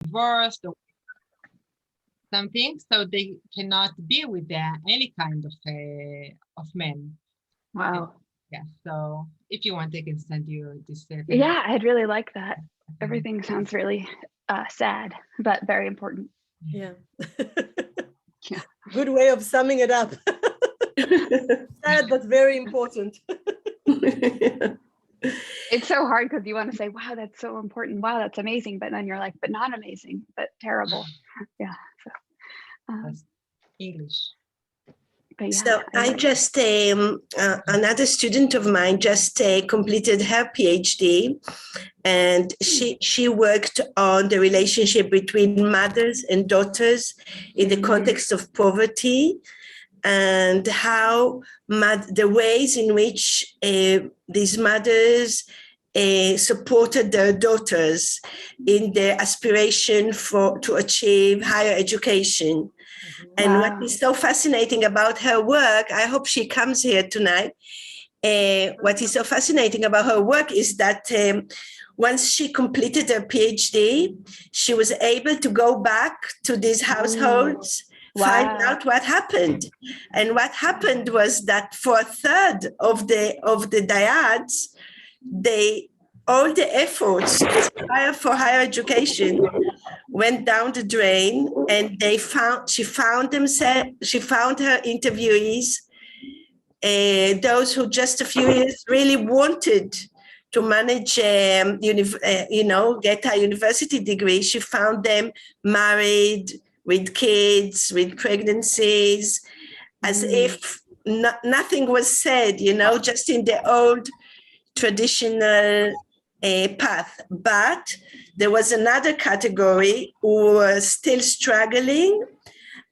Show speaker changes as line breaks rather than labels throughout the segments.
divorced or something, so they cannot be with any kind of men.
Wow.
Yeah, so if you want, they can send you this.
Yeah, I'd really like that. Everything sounds really sad, but very important.
Yeah.
Yeah.
Good way of summing it up. Sad, but very important.
It's so hard because you want to say, wow, that's so important. Wow, that's amazing. But then you're like, but not amazing, but terrible. Yeah. So,
That's English.
but yeah,
So I just, another student of mine just completed her PhD, and she worked on the relationship between mothers and daughters in the context of poverty, and how the ways in which these mothers supported their daughters in their aspiration to achieve higher education. And what is so fascinating about her work, I hope she comes here tonight. What is so fascinating about her work is that once she completed her PhD, she was able to go back to these households, find out what happened. And what happened was that for a third of the dyads, all the efforts to aspire for higher education went down the drain, and she found her interviewees, those who just a few years really wanted to manage, get a university degree. She found them married, with kids, with pregnancies, as if nothing was said, just in the old traditional path. But there was another category who were still struggling,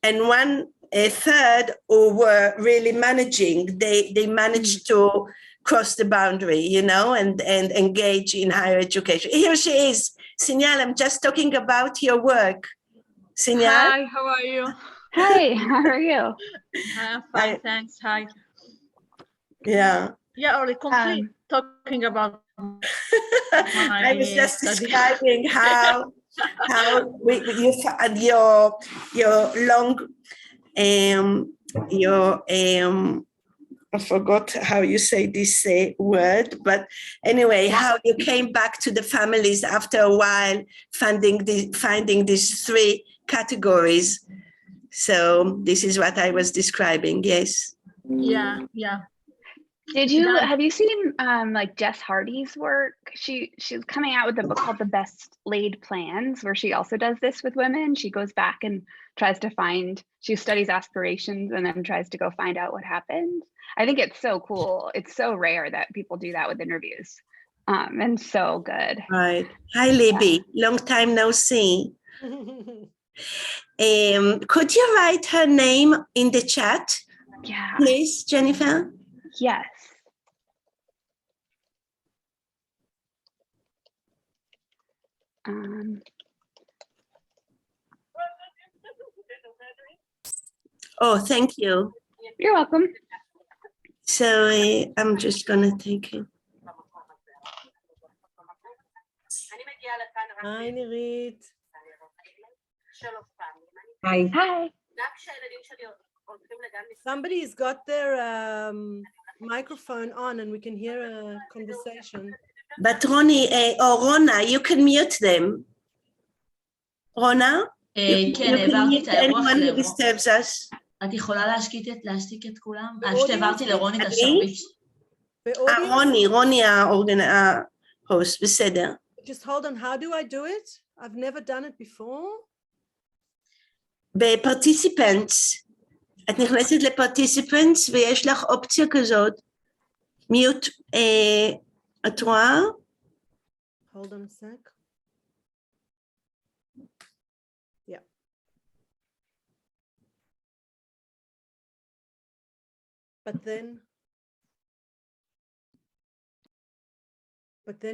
and a third who were really managing. They managed to cross the boundary, and engage in higher education. Here she is. Sinyal, I'm just talking about your work. Sinyal?
Hi, how are you?
Hi, how are you?
I'm fine, thanks. Hi.
Yeah.
Yeah, or complete talking about
I was just describing how your long I forgot how you say this word, but anyway, how you came back to the families after a while, finding these three categories. So this is what I was describing. Yes.
Yeah.
Have you seen like Jess Hardy's work? She's coming out with a book called The Best Laid Plans, where she also does this with women. She goes back and tries to she studies aspirations and then tries to go find out what happened. I think it's so cool. It's so rare that people do that with interviews. And so good.
Right. Hi, Libby. Long time no see. Could you write her name in the chat?
Yeah.
Please, Jennifer?
Yes.
Oh, thank you.
You're welcome.
So I'm just going to take it.
Hi, Nirit.
Hi.
Somebody's got their microphone on and we can hear a conversation.
But Ronnie or Rona, you can mute them. Rona?
כן, העברתי את האירוח
anyone who disturbs us.
את יכולה להשתיק את כולם? פשוט העברתי לרוני את השרביט.
רוני ההוסט, בסדר.
Just hold on, how do I do it? I've never done it before.
בפרטיסיפנטס. את נכנסת לפרטיסיפנטס ויש לך אופציה כזאת. מיוט, את רואה?
Hold on a sec. Yeah. But then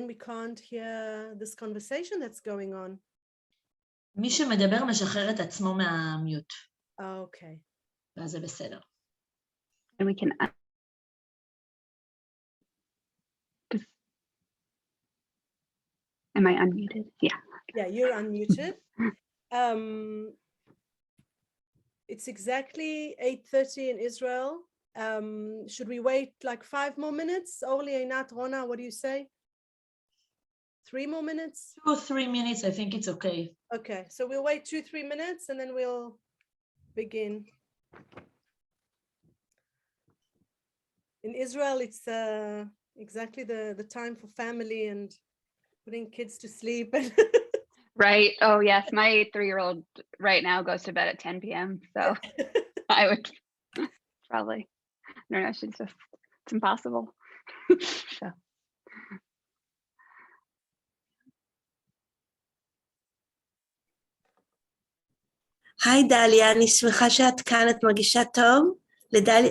we can't hear this conversation that's going on.
מי שמדבר משחרר את עצמו מהמיוט.
Okay.
ואז זה בסדר.
And we can Am I unmuted? Yeah.
Yeah, you're unmuted. It's exactly 8:30 in Israel. Should we wait like 5 more minutes? Orly, Einat, Rona, what do you say? 3 more minutes?
2 or 3 minutes, I think it's okay.
Okay, so we'll wait 2-3 minutes and then we'll begin. In Israel, it's exactly the time for family and putting kids to sleep.
Right. Oh, yes. My 3-year-old right now goes to bed at 10 p.m. So I would probably, I don't know, she's just, it's impossible. So.
היי דליה, אני שמחה שאת כאן, את מרגישה טוב?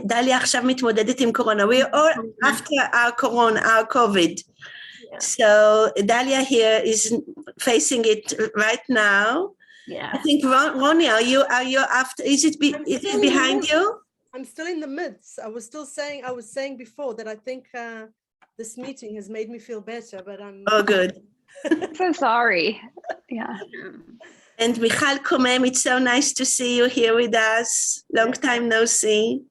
דליה עכשיו מתמודדת עם קורונה. We are all after our corona, our COVID. So Dalia here is facing it right now.
Yeah.
I think Ronnie, are you after? Is it behind you?
I'm still in the midst. I was saying before that I think this meeting has made me feel better, but I'm.
Oh, good.
So sorry. Yeah.
And Michal Komem, it's so nice to see you here with us. Long time no see.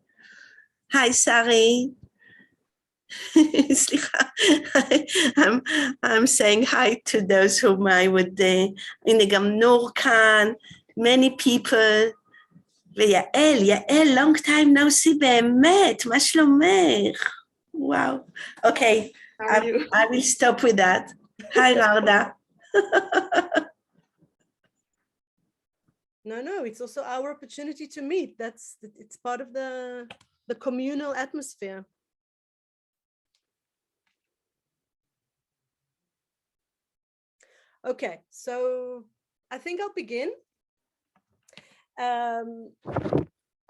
Hi, Sari. I'm saying hi to those whom I would, הנה גם נור כאן, many people, ויעל, long time no see באמת, מה שלומך? וואו, okay, I will stop with that. Hi, Rarda.
No, it's also our opportunity to meet. It's part of the communal atmosphere. Okay, so I think I'll begin.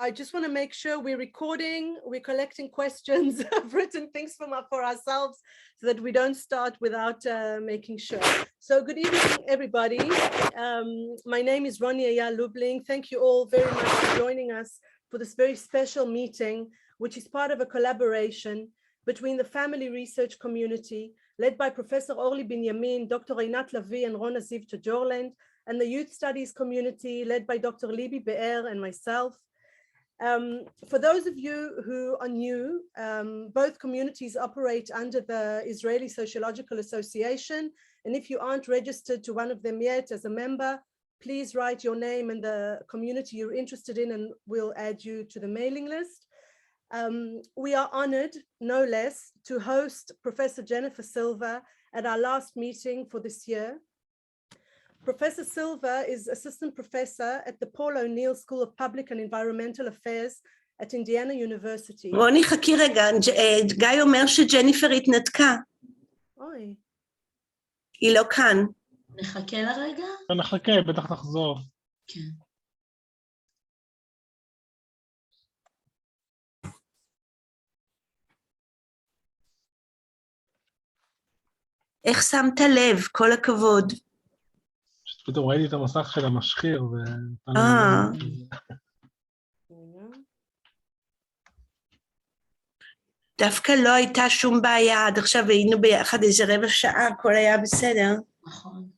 I just want to make sure we're recording, we're collecting questions. I've written things for ourselves so that we don't start without making sure. So good evening, everybody. My name is Eyal-Lubling. Thank you all very much for joining us for this very special meeting, which is part of a collaboration between the family research community led by Professor Orly Binyamin, Dr. Einat Lavi, and Rona Ziv Jorland, and the youth studies community led by Dr. Libi Be'er and myself. For those of you who are new, both communities operate under the Israeli Sociological Association, and if you aren't registered to one of them yet as a member, please write your name and the community you're interested in, and we'll add you to the mailing list. We are honored, no less, to host Professor J'enifer Silva at our last meeting for this year. Professor Silva is assistant professor at the Paul O'Neill School of Public and Environmental Affairs at Indiana University.
רוני, חכי רגע, גיא אומר שג'ניפר התנתקה.
אוי.
היא לא כאן.
נחכה לרגע?
נחכה, בטח תחזור.
כן.
איך שמת לב? כל הכבוד.
פתאום ראיתי את המסך של המשחיר.
דווקא לא הייתה שום בעיה, עד עכשיו היינו ביחד איזה רבע שעה, הכל היה בסדר.
נכון.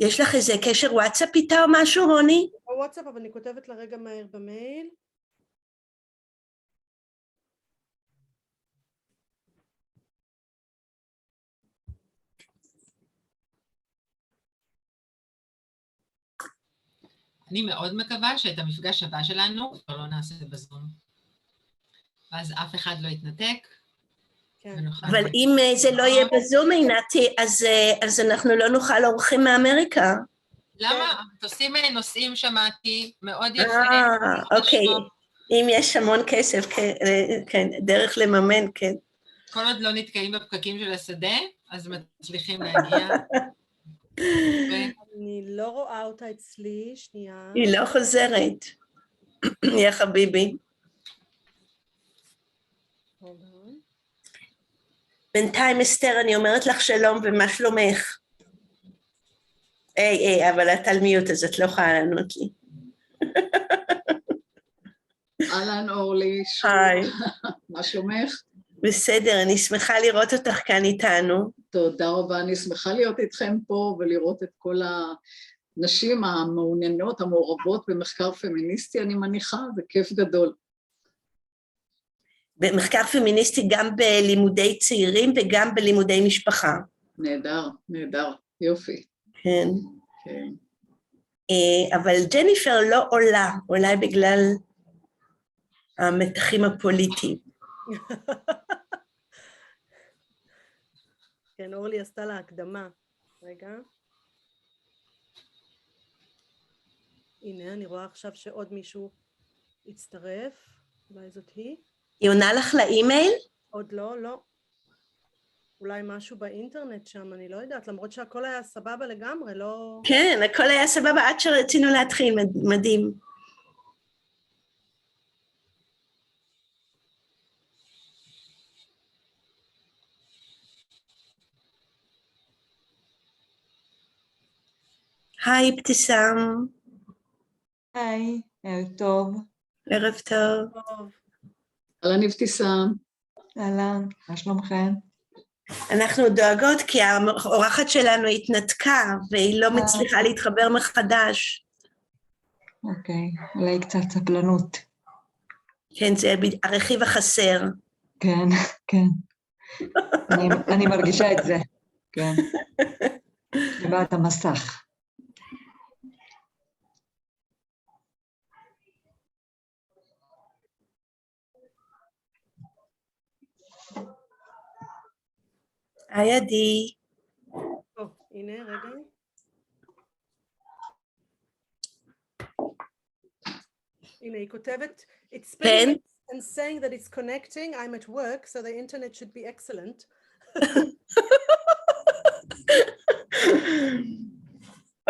יש לך איזה קשר וואטסאפ איתה או משהו, רוני?
וואטסאפ, אבל אני כותבת לה רגע מהר במייל.
אני מאוד מקווה שאת המפגש הבא שלנו כבר לא נעשה בזום. ואז אף אחד לא יתנתק.
אבל אם זה לא יהיה בזום, עינתי, אז אנחנו לא נוכל אורחים מאמריקה.
למה? תוסעים נוסעים שמעתי, מאוד יפה.
אוקיי, אם יש המון כסף, כן, דרך לממן, כן.
כל עוד לא נתקעים בפקקים של השדה, אז מצליחים להגיע.
אני לא רואה אותה אצלי, שנייה.
היא לא חוזרת. יא חביבי. בינתיים אסתר, אני אומרת לך שלום ומה שלומך. אבל את על מיוט, אז את לא יכולה לענות לי.
אהלן אורלי,
היי.
מה שלומך?
בסדר, אני שמחה לראות אותך כאן איתנו.
תודה רבה, אני שמחה להיות איתכם פה ולראות את כל הנשים המעוניינות, המעורבות במחקר פמיניסטי, אני מניחה, זה כיף גדול.
במחקר פמיניסטי גם בלימודי צעירים וגם בלימודי משפחה.
נהדר, נהדר, יופי.
כן.
כן.
אבל ג'ניפר לא עולה, אולי בגלל המתחים הפוליטיים.
כן, אורלי עשתה לה הקדמה. רגע. הנה, אני רואה עכשיו שעוד מישהו הצטרף. אולי זאת היא?
היא עונה לך לאימייל?
עוד לא, לא. אולי משהו באינטרנט שם, אני לא יודעת, למרות שהכל היה סבבה לגמרי, לא...
כן, הכל היה סבבה עד שרצינו להתחיל, מדהים. היי, אבתיסאם.
היי, ערב טוב.
ערב טוב.
אהלן אבתיסאם.
אהלן, מה שלומכם?
אנחנו דואגות כי האורחת שלנו התנתקה והיא לא מצליחה להתחבר מחדש.
אוקיי, אולי קצת סבלנות.
כן, זה הרכיב החסר.
כן, כן. אני מרגישה את זה, כן. שבעת המסך.
היי עדי.
הנה, רגע. הנה, היא כותבת, it's spinning and saying that it's connecting, I'm at work, so the internet should be excellent.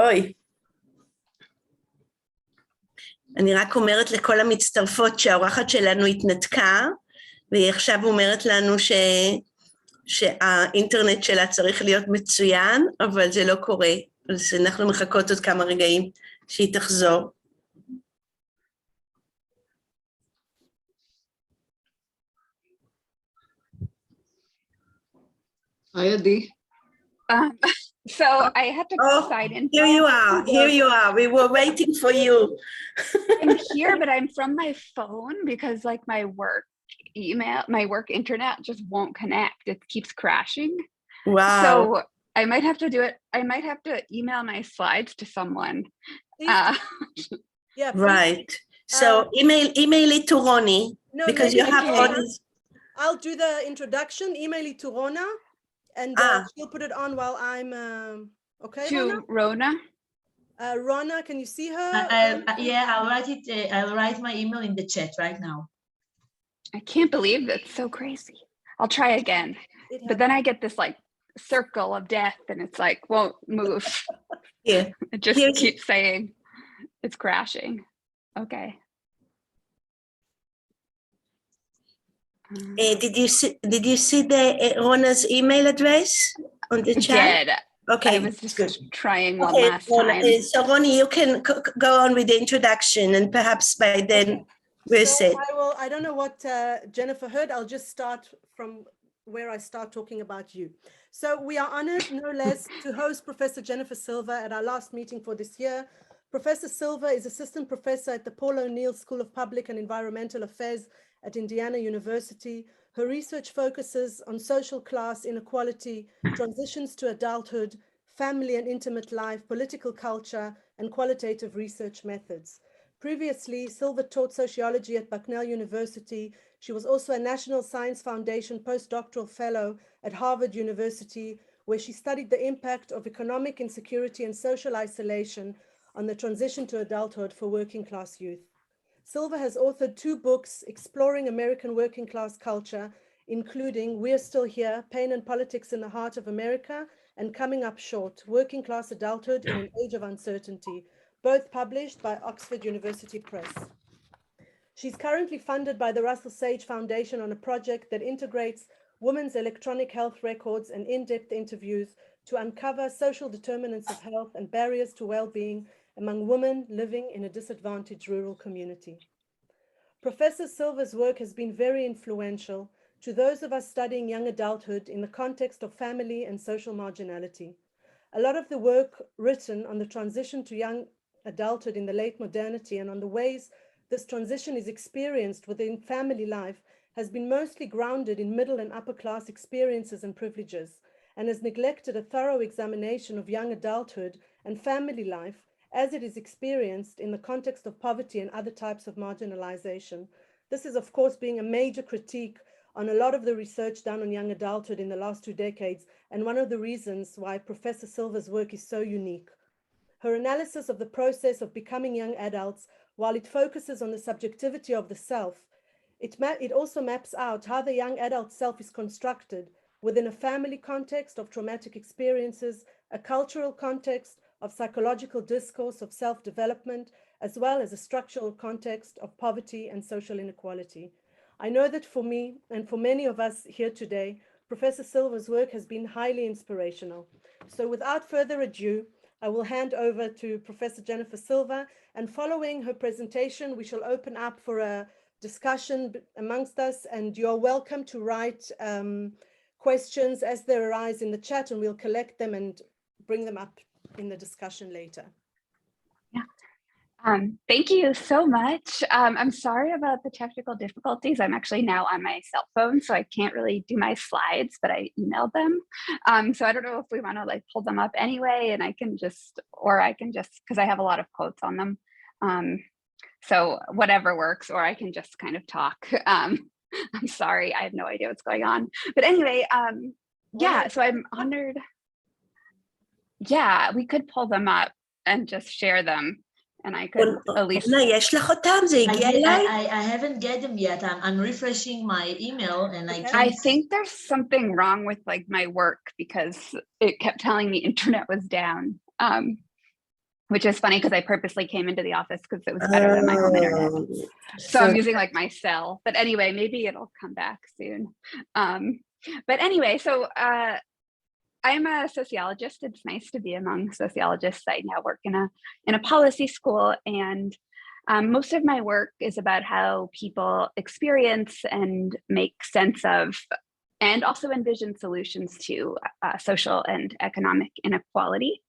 אוי. אני רק אומרת לכל המצטרפות שהאורחת שלנו התנתקה, והיא עכשיו אומרת לנו שהאינטרנט שלה צריך להיות מצוין, אבל זה לא קורה. אז אנחנו מחכות עוד כמה רגעים שהיא תחזור.
היי עדי.
So I had to sign in.
Here you are. Here you are. We were waiting for you.
I'm here, but I'm from my phone because like my work email, my work internet just won't connect. It keeps crashing.
Wow.
So I might have to do it. I might have to email my slides to someone.
Yeah.
Right. So email it to Ronnie because you have all these.
I'll do the introduction, email it to Rona, and she'll put it on while I'm okay.
To Rona.
Rona, can you see her?
Yeah, I'll write my email in the chat right now.
I can't believe that's so crazy. I'll try again, but then I get this like circle of death, and it's like won't move.
Yeah,
it just keeps saying it's crashing. Okay.
Did you see the Rona's email address on the chat?
Did.
Okay,
I was just trying one last
Rona,
time.
so Ronnie, you can go on with the introduction, and perhaps by then we're set.
I don't know what Jennifer heard. I'll just start from where I start talking about you. So we are honored, no less, to host Professor Jenifer Silva at our last meeting for this year. Professor Silva is assistant professor at the Paul O'Neill School of Public and Environmental Affairs at Indiana University. Her research focuses on social class inequality, transitions to adulthood, family and intimate life, political culture, and qualitative research methods. Previously, Silva taught sociology at Bucknell University. She was also a National Science Foundation postdoctoral fellow at Harvard University, where she studied the impact of economic insecurity and social isolation on the transition to adulthood for working class youth. Silva has authored 2 books exploring American working class culture, including We're Still Here, Pain and Politics in the Heart of America, and Coming Up Short, Working Class Adulthood in an Age of Uncertainty, both published by Oxford University Press. She's currently funded by the Russell Sage Foundation on a project that integrates women's electronic health records and in-depth interviews to uncover social determinants of health and barriers to well-being among women living in a disadvantaged rural community. Professor Silva's work has been very influential, to those of us studying young adulthood in the context of family and social marginality. A lot of the work written on the transition to young adulthood in the late modernity and on the ways this transition is experienced within family life has been mostly grounded in middle and upper class experiences and privileges, and has neglected a thorough examination of young adulthood and family life as it is experienced in the context of poverty and other types of marginalization. This is, of course, being a major critique on a lot of the research done on young adulthood in the last 2 decades, and one of the reasons why Professor Silva's work is so unique. Her analysis of the process of becoming young adults, while it focuses on the subjectivity of the self, it also maps out how the young adult self is constructed within a family context of traumatic experiences, a cultural context of psychological discourse of self-development, as well as a structural context of poverty and social inequality. I know that for me and for many of us here today, Professor Silva's work has been highly inspirational. So without further ado, I will hand over to Professor Jenifer Silva, and following her presentation, we shall open up for a discussion amongst us, and you're welcome to write questions as they arise in the chat, and we'll collect them and bring them up in the discussion later.
Yeah. Thank you so much. I'm sorry about the technical difficulties. I'm actually now on my cell phone, so I can't really do my slides, but I emailed them. So I don't know if we want to like pull them up anyway, and I can just, because I have a lot of quotes on them. So whatever works, or I can just kind of talk. I'm sorry, I have no idea what's going on. But anyway, yeah, so I'm honored. Yeah, we could pull them up and just share them. And I could at least.
I haven't get them yet. I'm refreshing my email and I can't.
I think there's something wrong with like my work because it kept telling me internet was down, which is funny because I purposely came into the office because it was better than my home internet. So I'm using like my cell. But anyway, maybe it'll come back soon. But anyway, so I'm a sociologist. It's nice to be among sociologists. I now work in a policy school, and most of my work is about how people experience and make sense of, and also envision solutions to social and economic inequality.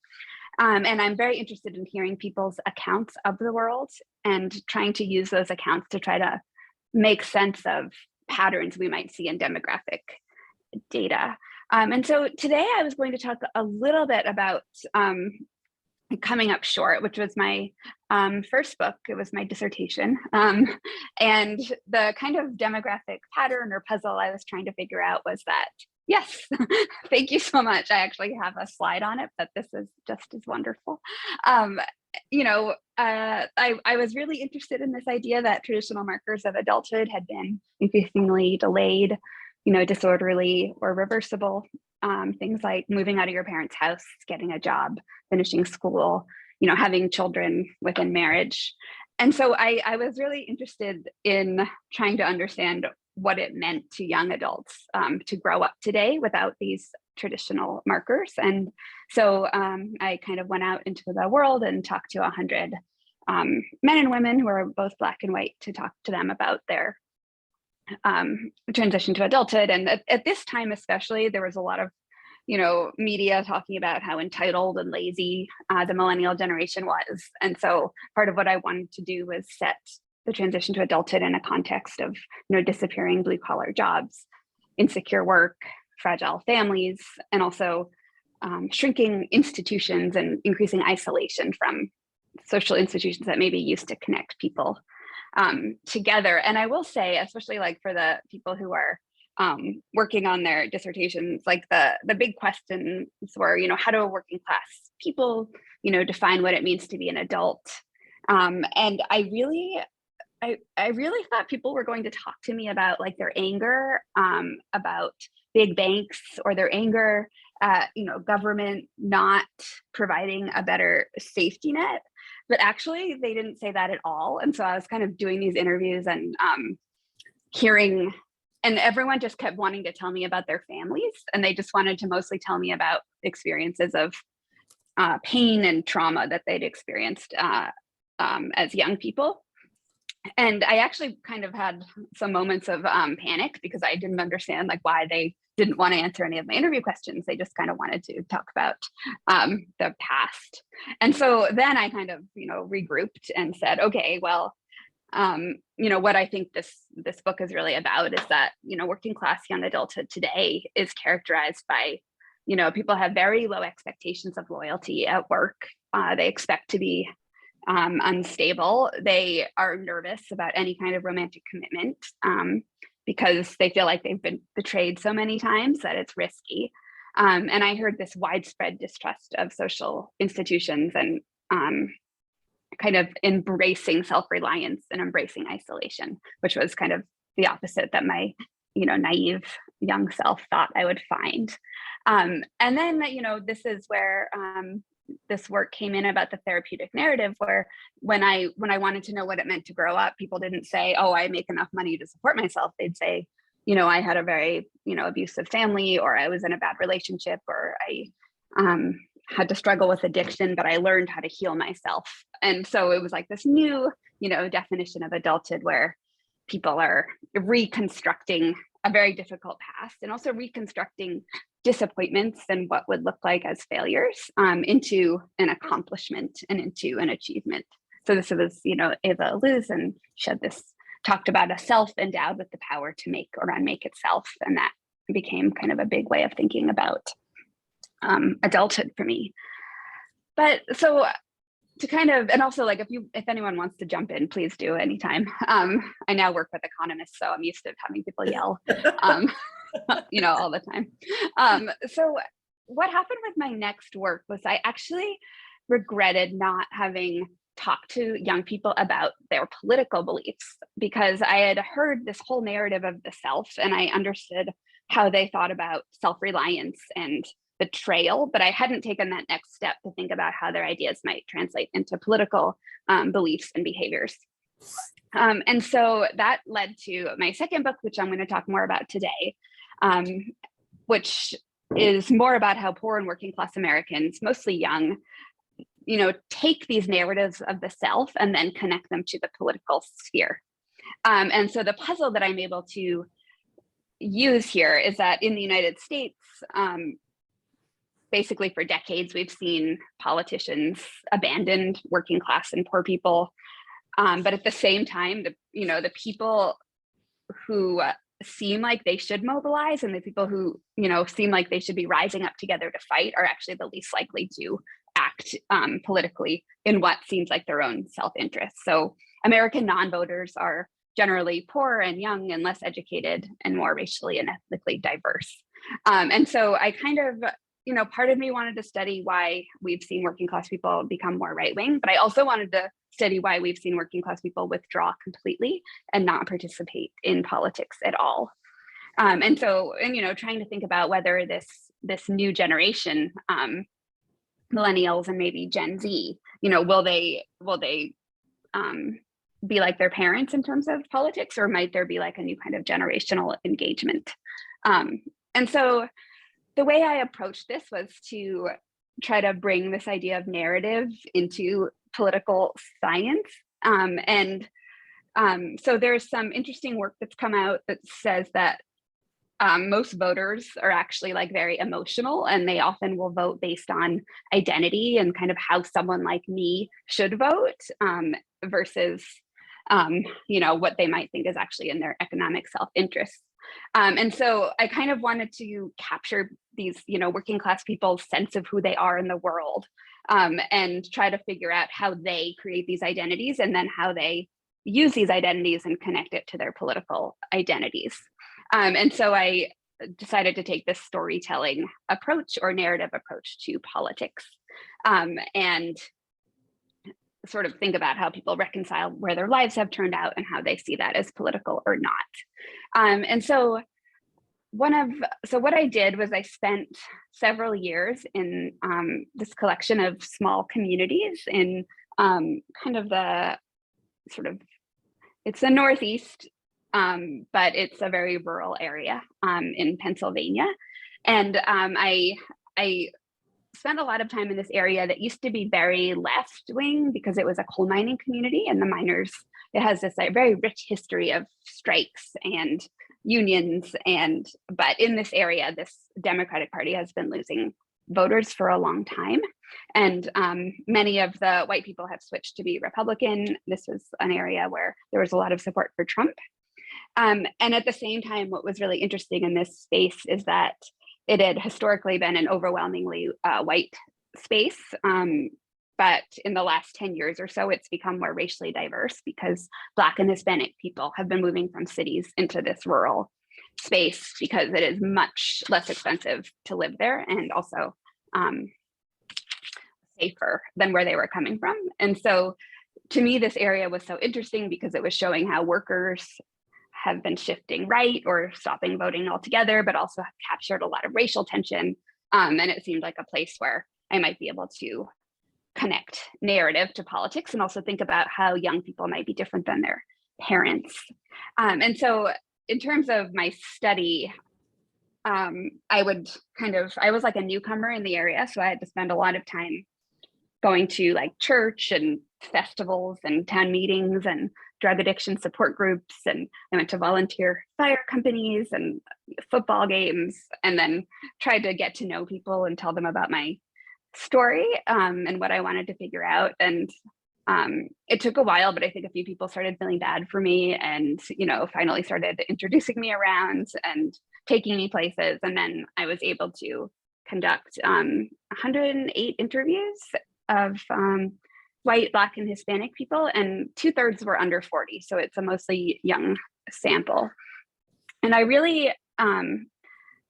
And I'm very interested in hearing people's accounts of the world and trying to use those accounts to try to make sense of patterns we might see in demographic data. And so today I was going to talk a little bit about Coming Up Short, which was my first book. It was my dissertation. And the kind of demographic pattern or puzzle I was trying to figure out was that, yes, thank you so much. I actually have a slide on it, but this is just as wonderful. You know, I was really interested in this idea that traditional markers of adulthood had been increasingly delayed, you know, disorderly or reversible. Things like moving out of your parents' house, getting a job, finishing school, you know, having children within marriage. And so I was really interested in trying to understand what it meant to young adults to grow up today without these traditional markers. And so I kind of went out into the world and talked to 100 men and women who are both Black and white to talk to them about their transition to adulthood. And at this time especially, there was a lot of, you know, media talking about how entitled and lazy the millennial generation was. And so part of what I wanted to do was set the transition to adulthood in a context of, you know, disappearing blue collar jobs, insecure work, fragile families, and also shrinking institutions and increasing isolation from social institutions that maybe used to connect people together. And I will say, especially like for the people who are working on their dissertations, like the big questions were, you know, how do working class people, you know, define what it means to be an adult? And I really thought people were going to talk to me about like their anger about big banks, or their anger at, you know, government not providing a better safety net. But actually they didn't say that at all. And so I was kind of doing these interviews and hearing, and everyone just kept wanting to tell me about their families. And they just wanted to mostly tell me about experiences of pain and trauma that they'd experienced as young people. And I actually kind of had some moments of panic because I didn't understand like why they didn't want to answer any of my interview questions. They just kind of wanted to talk about the past. And so then I kind of, regrouped and said, okay, well, what I think this book is really about is that, working class young adulthood today is characterized by, people have very low expectations of loyalty at work. They expect to be unstable. They are nervous about any kind of romantic commitment because they feel like they've been betrayed so many times that it's risky. And I heard this widespread distrust of social institutions and kind of embracing self-reliance and embracing isolation, which was kind of the opposite that my, naive young self thought I would find. And then, this is where this work came in about the therapeutic narrative, where when I wanted to know what it meant to grow up, people didn't say, oh, I make enough money to support myself. They'd say, I had a very, abusive family, or I was in a bad relationship, or I had to struggle with addiction, but I learned how to heal myself. And so it was like this new, definition of adulthood where people are reconstructing a very difficult past and also reconstructing disappointments and what would look like as failures into an accomplishment and into an achievement. So this was, Eva Luz, and she had talked about a self endowed with the power to make or unmake itself. And that became kind of a big way of thinking about adulthood for me. But so to kind of, and also like if anyone wants to jump in, please do anytime. I now work with economists, so I'm used to having people yell, all the time. So what happened with my next work was I actually regretted not having talked to young people about their political beliefs, because I had heard this whole narrative of the self and I understood how they thought about self-reliance and betrayal, but I hadn't taken that next step to think about how their ideas might translate into political beliefs and behaviors. And so that led to my second book, which I'm going to talk more about today, which is more about how poor and working class Americans, mostly young, take these narratives of the self and then connect them to the political sphere. And so the puzzle that I'm able to use here is that in the United States, basically for decades, we've seen politicians abandon working class and poor people. But at the same time, the people who seem like they should mobilize and the people who, seem like they should be rising up together to fight are actually the least likely to act politically in what seems like their own self-interest. So American non-voters are generally poor and young and less educated and more racially and ethnically diverse. And so I kind of, part of me wanted to study why we've seen working class people become more right-wing, but I also wanted to study why we've seen working class people withdraw completely and not participate in politics at all. And so, trying to think about whether this new generation, millennials and maybe Gen Z, will they be like their parents in terms of politics, or might there be like a new kind of generational engagement? And so the way I approached this was to try to bring this idea of narrative into political science. So there's some interesting work that's come out that says that most voters are actually like very emotional, and they often will vote based on identity and kind of how someone like me should vote versus what they might think is actually in their economic self-interest. And so I kind of wanted to capture these, working class people's sense of who they are in the world, and try to figure out how they create these identities and then how they use these identities and connect it to their political identities. And so I decided to take this storytelling approach or narrative approach to politics, and sort of think about how people reconcile where their lives have turned out and how they see that as political or not. And so what I did was I spent several years in this collection of small communities in kind of the it's the Northeast, but it's a very rural area in Pennsylvania. And I spent a lot of time in this area that used to be very left wing because it was a coal mining community, and the miners it has this like very rich history of strikes and unions, but in this area, this Democratic Party has been losing voters for a long time. And many of the white people have switched to be Republican. This was an area where there was a lot of support for Trump. And at the same time, what was really interesting in this space is that it had historically been an overwhelmingly white space. But in the last 10 years or so, it's become more racially diverse because Black and Hispanic people have been moving from cities into this rural space because it is much less expensive to live there and also safer than where they were coming from. And so to me, this area was so interesting because it was showing how workers have been shifting right or stopping voting altogether, but also have captured a lot of racial tension. And it seemed like a place where I might be able to connect narrative to politics and also think about how young people might be different than their parents. And so in terms of my study, I was like a newcomer in the area. So I had to spend a lot of time going to like church and festivals and town meetings and drug addiction support groups. And I went to volunteer fire companies and football games, and then tried to get to know people and tell them about my story and what I wanted to figure out. And it took a while, but I think a few people started feeling bad for me and, finally started introducing me around and taking me places. And then I was able to conduct 108 interviews of white, Black, and Hispanic people, and 2/3 were under 40. So it's a mostly young sample. And I really,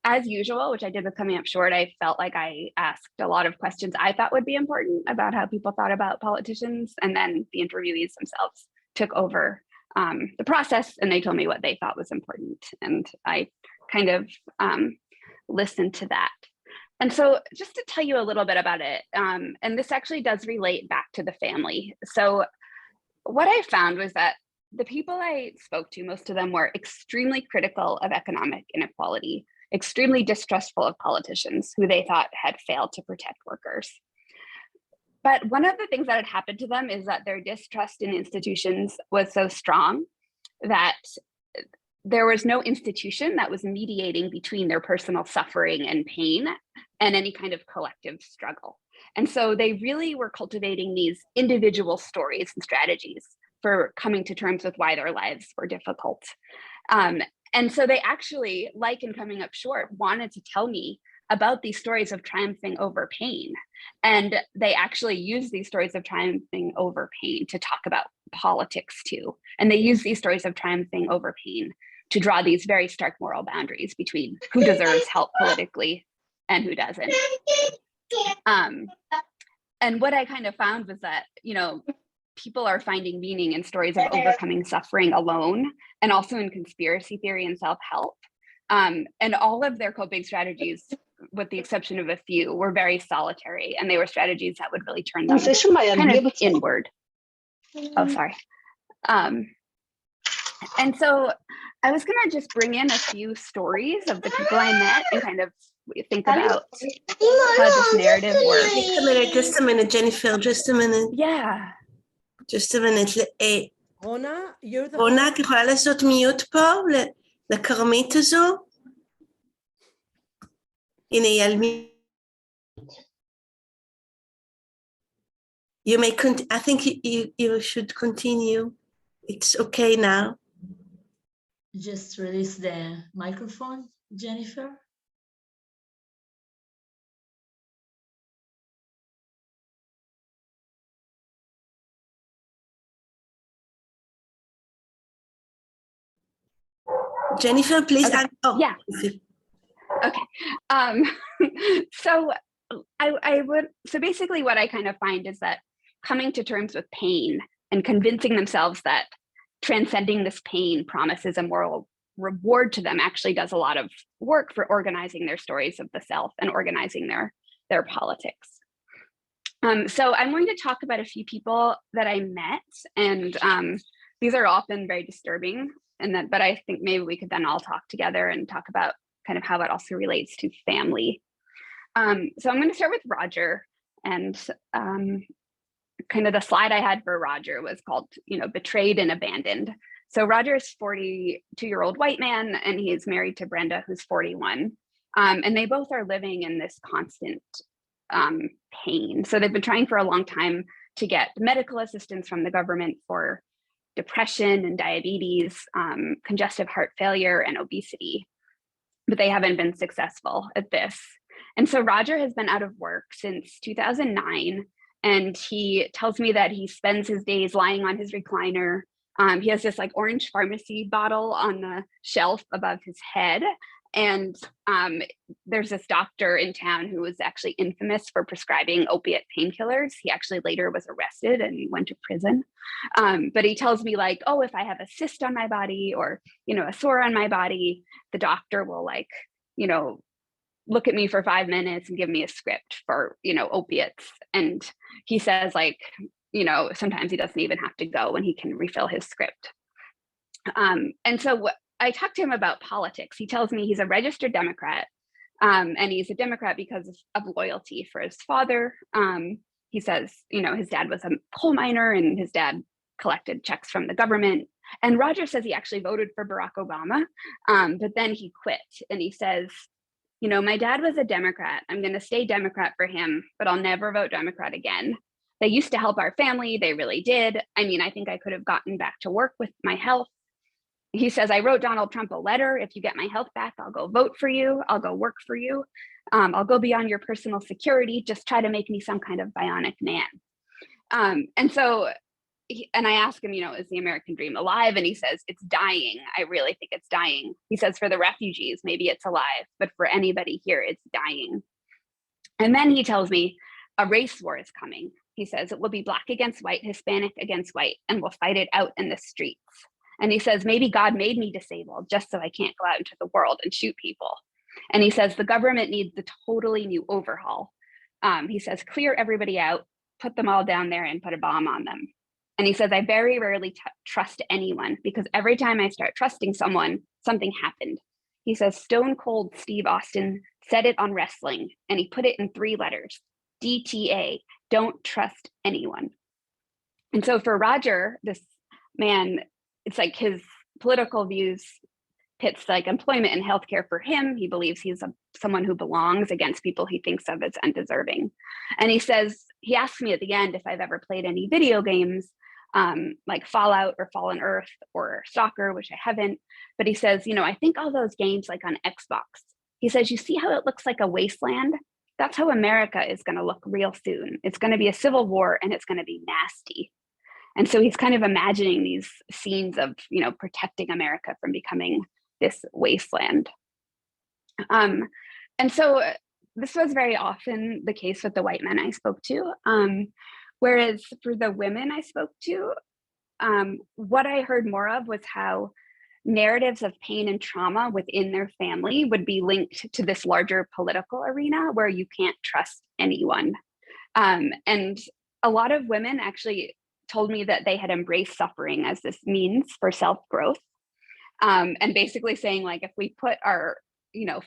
as usual, which I did with Coming Up Short, I felt like I asked a lot of questions I thought would be important about how people thought about politicians. And then the interviewees themselves took over the process and they told me what they thought was important. And I kind of listened to that. And so just to tell you a little bit about it, and this actually does relate back to the family. So what I found was that the people I spoke to, most of them were extremely critical of economic inequality, extremely distrustful of politicians who they thought had failed to protect workers. But one of the things that had happened to them is that their distrust in institutions was so strong that there was no institution that was mediating between their personal suffering and pain and any kind of collective struggle. And so they really were cultivating these individual stories and strategies for coming to terms with why their lives were difficult. And so they actually, like in Coming Up Short, wanted to tell me about these stories of triumphing over pain. And they actually use these stories of triumphing over pain to talk about politics too. And they use these stories of triumphing over pain to draw these very stark moral boundaries between who deserves help politically and who doesn't. And what I kind of found was that, people are finding meaning in stories of overcoming suffering alone, and also in conspiracy theory and self-help. And all of their coping strategies, with the exception of a few, were very solitary, and they were strategies that would really turn them kind of inward. Oh, sorry. And so I was gonna just bring in a few stories of the people I met and kind of think about how this narrative works.
Just a minute, Jennifer, just a minute.
Yeah.
Just a minute.
רונה,
את יכולה לעשות מיוט פה לכרמית הזו? הנה, אייל. You may I think you should continue. It's okay now.
Just release the microphone, Jennifer.
Jennifer, please.
Okay. Yeah. Okay. So so basically what I kind of find is that coming to terms with pain and convincing themselves that transcending this pain promises a moral reward to them actually does a lot of work for organizing their stories of the self and organizing their politics. So I'm going to talk about a few people that I met, and these are often very disturbing, but I think maybe we could then all talk together and talk about kind of how it also relates to family. So I'm going to start with Roger, and kind of the slide I had for Roger was called, betrayed and abandoned. So Roger is 42-year-old white man, and he's married to Brenda, who's 41. And they both are living in this constant pain. So they've been trying for a long time to get medical assistance from the government for depression and diabetes, congestive heart failure, and obesity, but they haven't been successful at this. And so Roger has been out of work since 2009, and he tells me that he spends his days lying on his recliner. He has this like orange pharmacy bottle on the shelf above his head. And there's this doctor in town who was actually infamous for prescribing opiate painkillers. He actually later was arrested and he went to prison. But he tells me like, oh, if I have a cyst on my body or, a sore on my body, the doctor will like, look at me for 5 minutes and give me a script for, opiates. And he says like, sometimes he doesn't even have to go and he can refill his script. And so I talked to him about politics. He tells me he's a registered Democrat, and he's a Democrat because of loyalty for his father. He says, his dad was a coal miner and his dad collected checks from the government. And Roger says he actually voted for Barack Obama, but then he quit. And he says, my dad was a Democrat. I'm going to stay Democrat for him, but I'll never vote Democrat again. They used to help our family. They really did. I mean, I think I could have gotten back to work with my health. He says, I wrote Donald Trump a letter. If you get my health back, I'll go vote for you. I'll go work for you. I'll go beyond your personal security. Just try to make me some kind of bionic man. And so, and I ask him, is the American dream alive? And he says, it's dying. I really think it's dying. He says, for the refugees, maybe it's alive, but for anybody here, it's dying. And then he tells me a race war is coming. He says, it will be Black against white, Hispanic against white, and we'll fight it out in the streets. And he says, maybe God made me disabled just so I can't go out into the world and shoot people. And he says, the government needs a totally new overhaul. He says, clear everybody out, put them all down there and put a bomb on them. And he says, I very rarely trust anyone because every time I start trusting someone, something happened. He says, Stone Cold Steve Austin said it on wrestling, and he put it in 3 letters, DTA, don't trust anyone. And so for Roger, this man, it's like his political views pits like employment and healthcare for him. He believes he's someone who belongs against people he thinks of as undeserving. And he says, he asks me at the end if I've ever played any video games like Fallout or Fallen Earth or Stalker, which I haven't. But he says, I think all those games like on Xbox, he says, you see how it looks like a wasteland? That's how America is going to look real soon. It's going to be a civil war and it's going to be nasty. And so he's kind of imagining these scenes of, protecting America from becoming this wasteland. And so this was very often the case with the white men I spoke to. Whereas for the women I spoke to, what I heard more of was how narratives of pain and trauma within their family would be linked to this larger political arena where you can't trust anyone. And a lot of women actually told me that they had embraced suffering as this means for self-growth. And basically saying like, if we put our,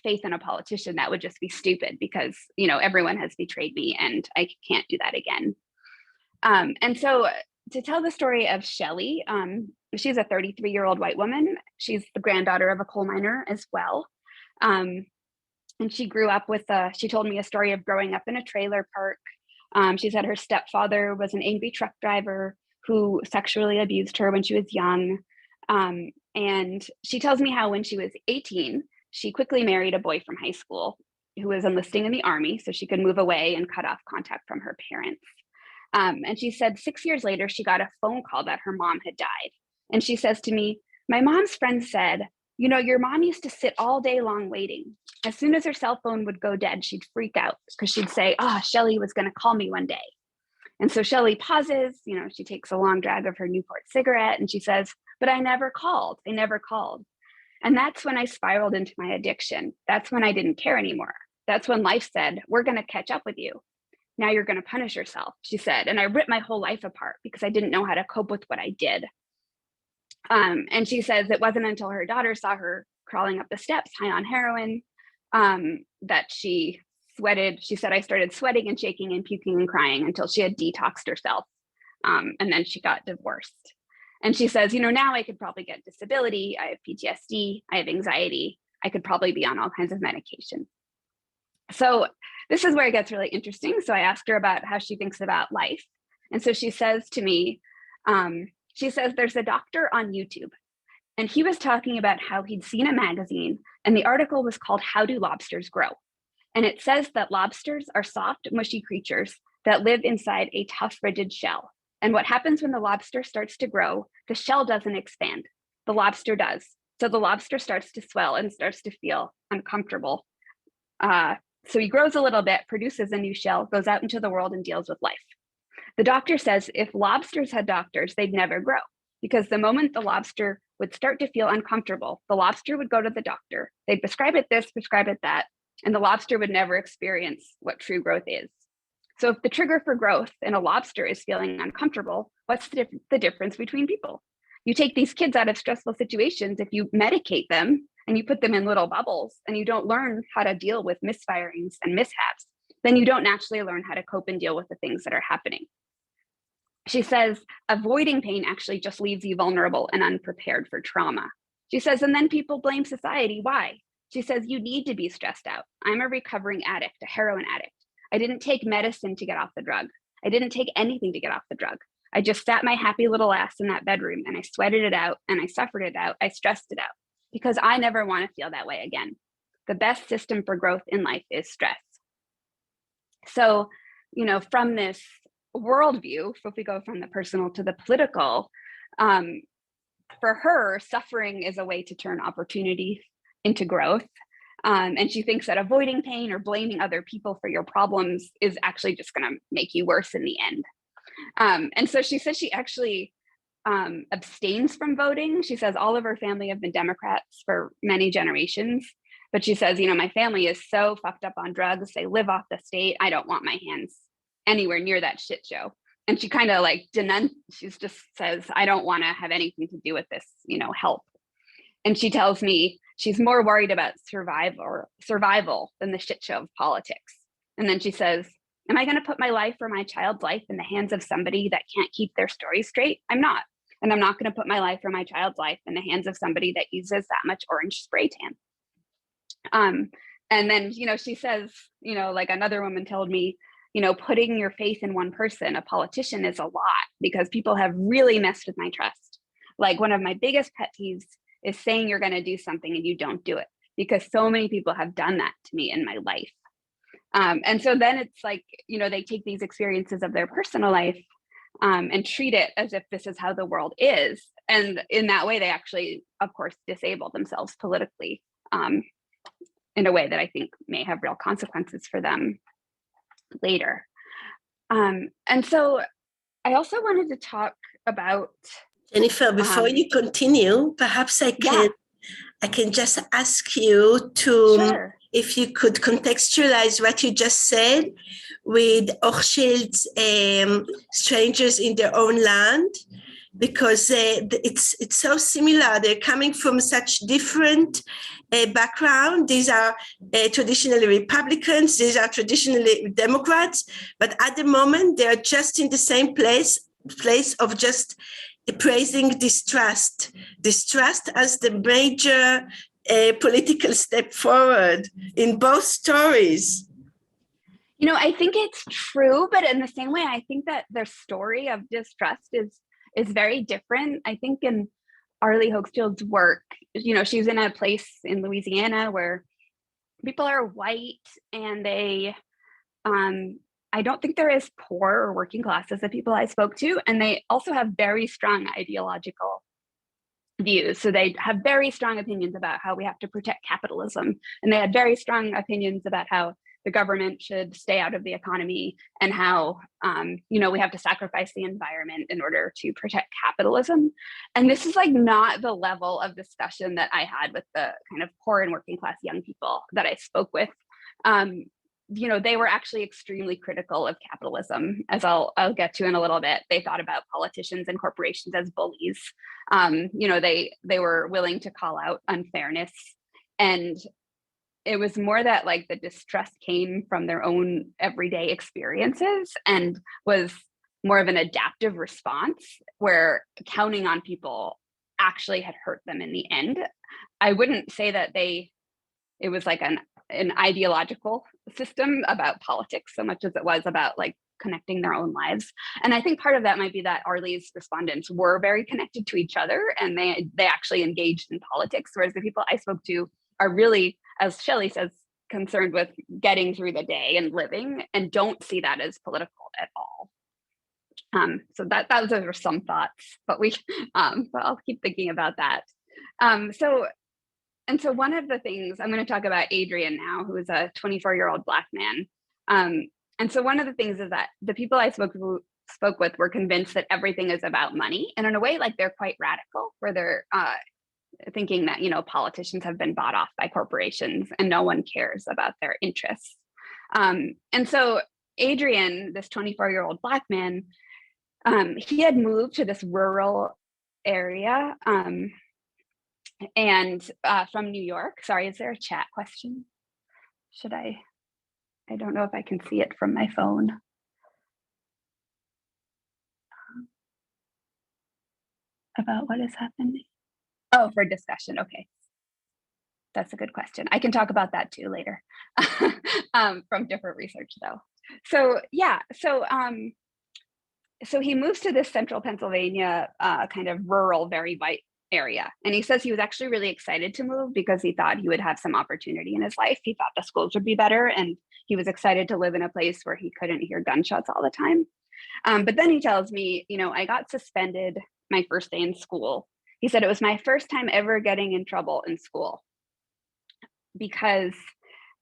faith in a politician, that would just be stupid because, everyone has betrayed me and I can't do that again. And so to tell the story of Shelley, she's a 33-year-old white woman. She's the granddaughter of a coal miner as well. And she grew up with, she told me a story of growing up in a trailer park. She said her stepfather was an angry truck driver who sexually abused her when she was young. And she tells me how when she was 18, she quickly married a boy from high school who was enlisting in the army so she could move away and cut off contact from her parents. And she said 6 years later, she got a phone call that her mom had died. And she says to me, my mom's friend said, your mom used to sit all day long waiting. As soon as her cell phone would go dead, she'd freak out because she'd say, Shelley was going to call me one day. And so Shelley pauses, she takes a long drag of her Newport cigarette and she says, but I never called. I never called. And that's when I spiraled into my addiction. That's when I didn't care anymore. That's when life said, we're going to catch up with you. Now you're going to punish yourself, she said. And I ripped my whole life apart because I didn't know how to cope with what I did. And she says it wasn't until her daughter saw her crawling up the steps high on heroin that she sweated. She said, I started sweating and shaking and puking and crying until she had detoxed herself. and then she got divorced. And she says, now I could probably get disability. I have PTSD. I have anxiety. I could probably be on all kinds of medication. So this is where it gets really interesting. So I asked her about how she thinks about life. And so she says to me, she says, there's a doctor on YouTube, and he was talking about how he'd seen a magazine, and the article was called How Do Lobsters Grow? And it says that lobsters are soft, mushy creatures that live inside a tough, rigid shell. And what happens when the lobster starts to grow, the shell doesn't expand, the lobster does. So the lobster starts to swell and starts to feel uncomfortable. So he grows a little bit, produces a new shell, goes out into the world and deals with life. The doctor says if lobsters had doctors, they'd never grow, because the moment the lobster would start to feel uncomfortable, the lobster would go to the doctor. They'd prescribe it this, prescribe it that, and the lobster would never experience what true growth is. So if the trigger for growth in a lobster is feeling uncomfortable, what's the difference between people? You take these kids out of stressful situations, if you medicate them and you put them in little bubbles and you don't learn how to deal with misfirings and mishaps, then you don't naturally learn how to cope and deal with the things that are happening. She says, avoiding pain actually just leaves you vulnerable and unprepared for trauma. She says, and then people blame society. Why? She says, you need to be stressed out. I'm a recovering addict, a heroin addict. I didn't take medicine to get off the drug. I didn't take anything to get off the drug. I just sat my happy little ass in that bedroom and I sweated it out and I suffered it out. I stressed it out because I never want to feel that way again. The best system for growth in life is stress. So, from this worldview, if we go from the personal to the political, for her, suffering is a way to turn opportunity into growth. And she thinks that avoiding pain or blaming other people for your problems is actually just going to make you worse in the end. And so she says she actually abstains from voting. She says all of her family have been Democrats for many generations. But she says, my family is so fucked up on drugs. They live off the state. I don't want my hands anywhere near that shit show. And she kind of she just says, I don't want to have anything to do with this, help. And she tells me she's more worried about survival than the shit show of politics. And then she says, am I going to put my life or my child's life in the hands of somebody that can't keep their story straight? I'm not. And I'm not going to put my life or my child's life in the hands of somebody that uses that much orange spray tan. And then, she says, another woman told me, putting your faith in one person, a politician, is a lot because people have really messed with my trust. Like one of my biggest pet peeves is saying you're going to do something and you don't do it, because so many people have done that to me in my life. And so then it's like, they take these experiences of their personal life and treat it as if this is how the world is. And in that way, they actually, of course, disable themselves politically in a way that I think may have real consequences for them later. And so I also wanted to talk about
Jennifer, before you continue, perhaps I can just ask you to,
sure,
if you could contextualize what you just said with Hochschild's Strangers in Their Own Land, because it's so similar. They're coming from such different background. These are traditionally Republicans, these are traditionally Democrats, but at the moment they are just in the same place of just praising distrust as the major political step forward in both stories.
I think it's true, but in the same way, I think that their story of distrust is very different. I think in Arlie Hochschild's work, she's in a place in Louisiana where people are white and they, I don't think they're as poor or working class as the people I spoke to. And they also have very strong ideological views. So they have very strong opinions about how we have to protect capitalism. And they had very strong opinions about how the government should stay out of the economy and how, we have to sacrifice the environment in order to protect capitalism. And this is not the level of discussion that I had with the kind of poor and working class young people that I spoke with. They were actually extremely critical of capitalism, as I'll get to in a little bit. They thought about politicians and corporations as bullies. They were willing to call out unfairness, and it was more that the distrust came from their own everyday experiences and was more of an adaptive response where counting on people actually had hurt them in the end. I wouldn't say that it was like an ideological system about politics so much as it was about like connecting their own lives. And I think part of that might be that Arlie's respondents were very connected to each other and they actually engaged in politics, whereas the people I spoke to are really, as Shelley says, concerned with getting through the day and living and don't see that as political at all. So those are some thoughts, but I'll keep thinking about that. So one of the things, I'm going to talk about Adrian now, who is a 24-year-old Black man. And so one of the things is that the people I spoke with were convinced that everything is about money. And in a way, like they're quite radical, where they're thinking that, you know, politicians have been bought off by corporations and no one cares about their interests. And so Adrian, this 24-year-old Black man, he had moved to this rural area and from New York. Sorry, is there a chat question? Should I don't know if I can see it from my phone. About what is happening? Oh, for discussion, okay. That's a good question. I can talk about that too later from different research though. So yeah, so he moves to this central Pennsylvania kind of rural, very white area. And he says he was actually really excited to move because he thought he would have some opportunity in his life. He thought the schools would be better and he was excited to live in a place where he couldn't hear gunshots all the time. But then he tells me, you know, I got suspended my first day in school. He said it was my first time ever getting in trouble in school because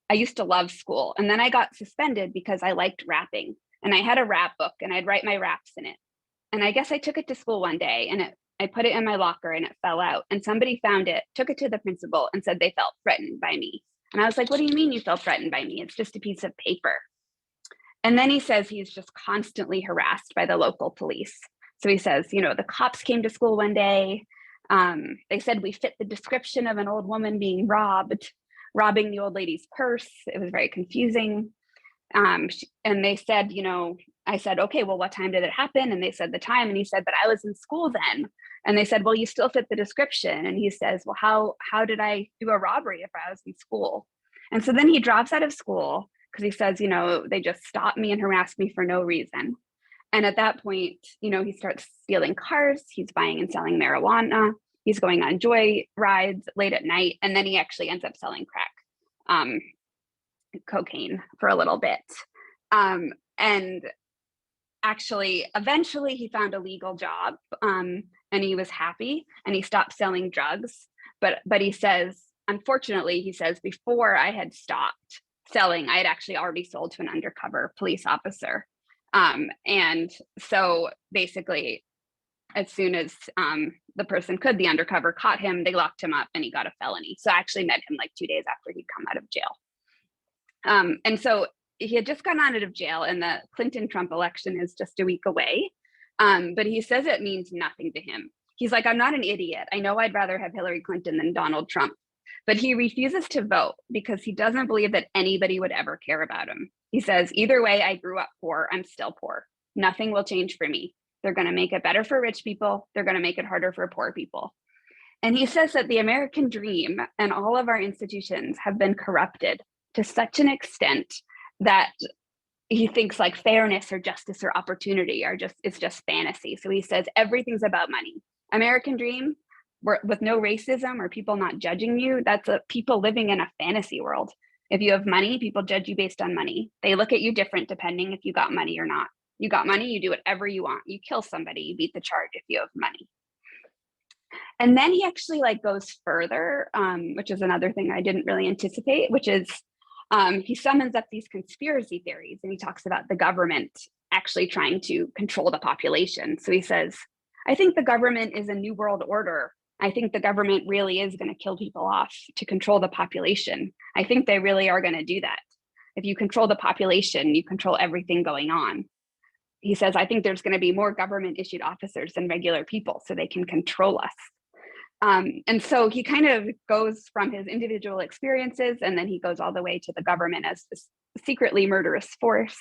I used to love school. And then I got suspended because I liked rapping. And I had a rap book and I'd write my raps in it. And I guess I took it to school one day and I put it in my locker and it fell out. And somebody found it, took it to the principal and said they felt threatened by me. And I was like, what do you mean you felt threatened by me? It's just a piece of paper. And then he says he's just constantly harassed by the local police. So he says, you know, the cops came to school one day. They said we fit the description of an old woman being robbing the old lady's purse. It was very confusing. And they said, you know, I said, okay, well, what time did it happen? And they said the time. And he said, but I was in school then. And they said, well, you still fit the description. And he says, well, how did I do a robbery if I was in school? And so then he drops out of school because he says, you know, they just stopped me and harassed me for no reason. And at that point, you know, he starts stealing cars. He's buying and selling marijuana. He's going on joy rides late at night. And then he actually ends up selling crack, cocaine for a little bit. And actually, eventually he found a legal job and he was happy and he stopped selling drugs. But he says, unfortunately, he says, before I had stopped selling, I had actually already sold to an undercover police officer. And so basically, as soon as the person could, the undercover caught him, they locked him up and he got a felony. So I actually met him like 2 days after he'd come out of jail. And so he had just gotten out of jail and the Clinton-Trump election is just a week away. But he says it means nothing to him. He's like, I'm not an idiot. I know I'd rather have Hillary Clinton than Donald Trump. But he refuses to vote because he doesn't believe that anybody would ever care about him. He says, either way, I grew up poor, I'm still poor. Nothing will change for me. They're going to make it better for rich people. They're going to make it harder for poor people. And he says that the American dream and all of our institutions have been corrupted to such an extent that he thinks like fairness or justice or opportunity it's just fantasy. So he says everything's about money. American dream, with no racism or people not judging you, that's people living in a fantasy world. If you have money, people judge you based on money. They look at you different depending if you got money or not. You got money, you do whatever you want. You kill somebody, you beat the charge if you have money. And then he actually like goes further, which is another thing I didn't really anticipate, which is he summons up these conspiracy theories and he talks about the government actually trying to control the population. So he says, I think the government is a new world order. I think the government really is going to kill people off to control the population. I think they really are going to do that. If you control the population, you control everything going on. He says, I think there's going to be more government issued officers than regular people so they can control us. And so he kind of goes from his individual experiences and then he goes all the way to the government as this secretly murderous force.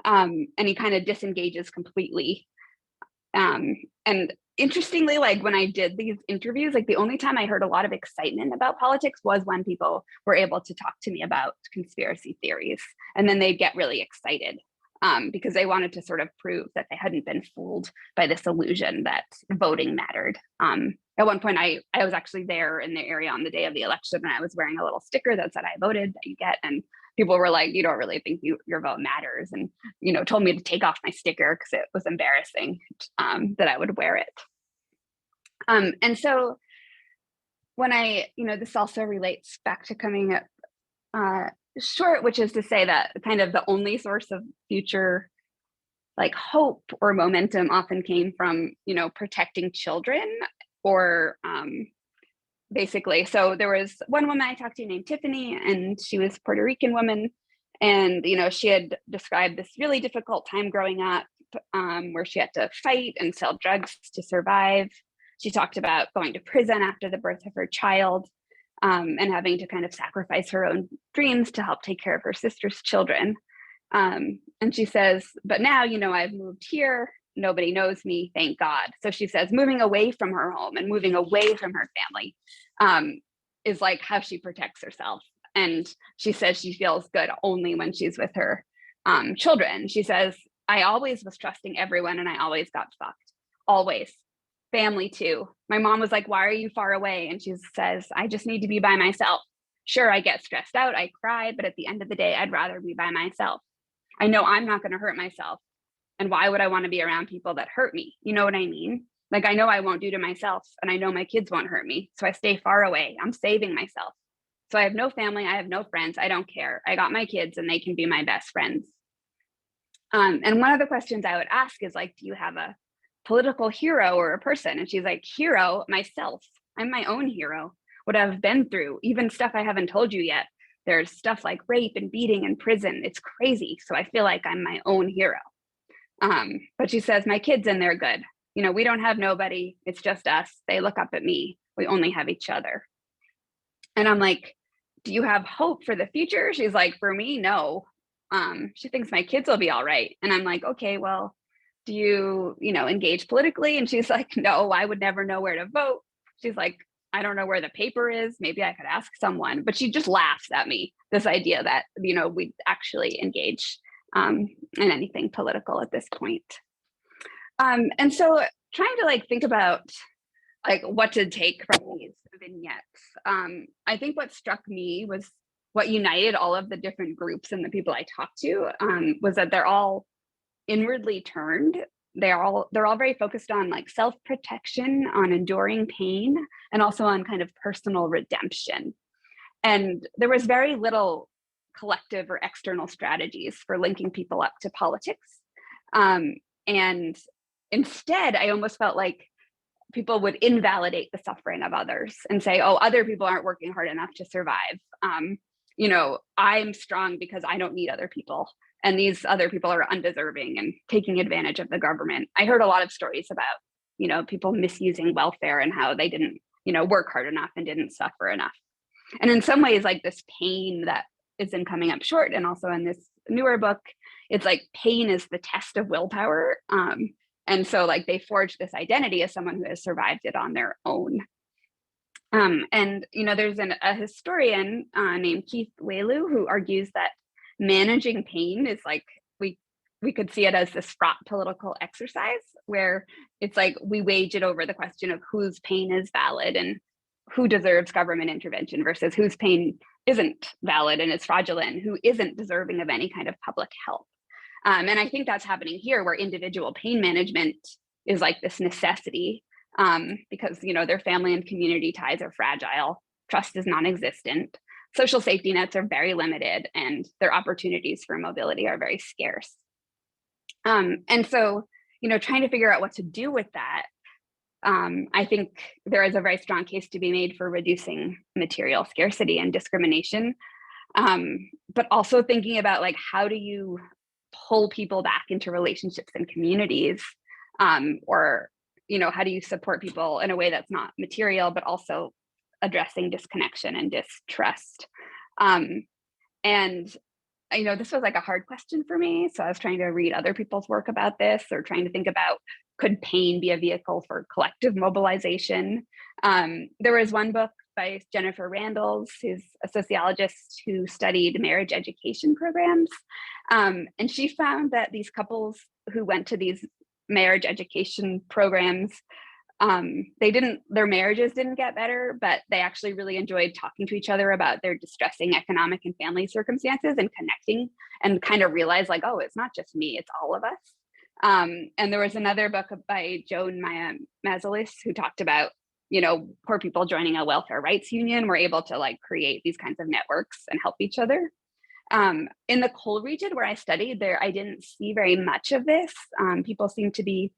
And he kind of disengages completely. And interestingly, like when I did these interviews, like the only time I heard a lot of excitement about politics was when people were able to talk to me about conspiracy theories. And then they'd get really excited because they wanted to sort of prove that they hadn't been fooled by this illusion that voting mattered. At one point, I was actually there in the area on the day of the election, and I was wearing a little sticker that said I voted that you get. And people were like, you don't really think your vote matters. And, you know, told me to take off my sticker because it was embarrassing that I would wear it. And so when this also relates back to coming up short, which is to say that kind of the only source of future like hope or momentum often came from, protecting children or basically. So there was one woman I talked to named Tiffany, and she was a Puerto Rican woman. And, she had described this really difficult time growing up where she had to fight and sell drugs to survive. She talked about going to prison after the birth of her child and having to kind of sacrifice her own dreams to help take care of her sister's children. And she says, but now, I've moved here. Nobody knows me, thank God. So she says moving away from her home and moving away from her family is like how she protects herself. And she says she feels good only when she's with her children. She says, I always was trusting everyone and I always got fucked, always. Family too. My mom was like, why are you far away? And she says, I just need to be by myself. Sure, I get stressed out, I cry, but at the end of the day, I'd rather be by myself. I know I'm not going to hurt myself. And why would I want to be around people that hurt me? You know what I mean? Like, I know I won't do to myself, and I know my kids won't hurt me. So I stay far away. I'm saving myself. So I have no family. I have no friends. I don't care. I got my kids and they can be my best friends. And one of the questions I would ask is like, do you have a political hero or a person? And she's like, hero, myself. I'm my own hero. What I've been through, even stuff I haven't told you yet. There's stuff like rape and beating and prison. It's crazy. So I feel like I'm my own hero. But she says, my kids and they're good. We don't have nobody. It's just us. They look up at me. We only have each other. And I'm like, do you have hope for the future? She's like, for me, no. She thinks my kids will be all right. And I'm like, okay, well, do you, engage politically? And she's like, no, I would never know where to vote. She's like, I don't know where the paper is. Maybe I could ask someone. But she just laughs at me, this idea that, we'd actually engage in anything political at this point. And so trying to think about what to take from these vignettes. I think what struck me was what united all of the different groups and the people I talked to was that they're all inwardly turned. They're all very focused on self-protection, on enduring pain, and also on kind of personal redemption. And there was very little collective or external strategies for linking people up to politics. And instead, I almost felt like people would invalidate the suffering of others and say, oh, other people aren't working hard enough to survive. I'm strong because I don't need other people. And these other people are undeserving and taking advantage of the government. I heard a lot of stories about, people misusing welfare and how they didn't, work hard enough and didn't suffer enough. And in some ways, this pain that is in Coming Up Short and also in this newer book, it's like pain is the test of willpower. And so they forge this identity as someone who has survived it on their own. And, there's a historian named Keith Welu who argues that managing pain is we could see it as this fraught political exercise where it's we wage it over the question of whose pain is valid and who deserves government intervention versus whose pain isn't valid and is fraudulent, who isn't deserving of any kind of public help. And I think that's happening here where individual pain management is this necessity because, their family and community ties are fragile, trust is non-existent, social safety nets are very limited, and their opportunities for mobility are very scarce. And so, trying to figure out what to do with that, I think there is a very strong case to be made for reducing material scarcity and discrimination, but also thinking about how do you pull people back into relationships and communities, or how do you support people in a way that's not material, but also addressing disconnection and distrust. And I know this was like a hard question for me. So I was trying to read other people's work about this, or trying to think about, could pain be a vehicle for collective mobilization? There was one book by Jenifer Randles, who's a sociologist who studied marriage education programs. And she found that these couples who went to these marriage education programs, their marriages didn't get better, but they actually really enjoyed talking to each other about their distressing economic and family circumstances and connecting, and kind of realized like, oh, it's not just me, it's all of us. And there was another book by Joan Maya Mazalis who talked about, poor people joining a welfare rights union were able to like create these kinds of networks and help each other. In the coal region where I studied there, I didn't see very much of this. People seemed to be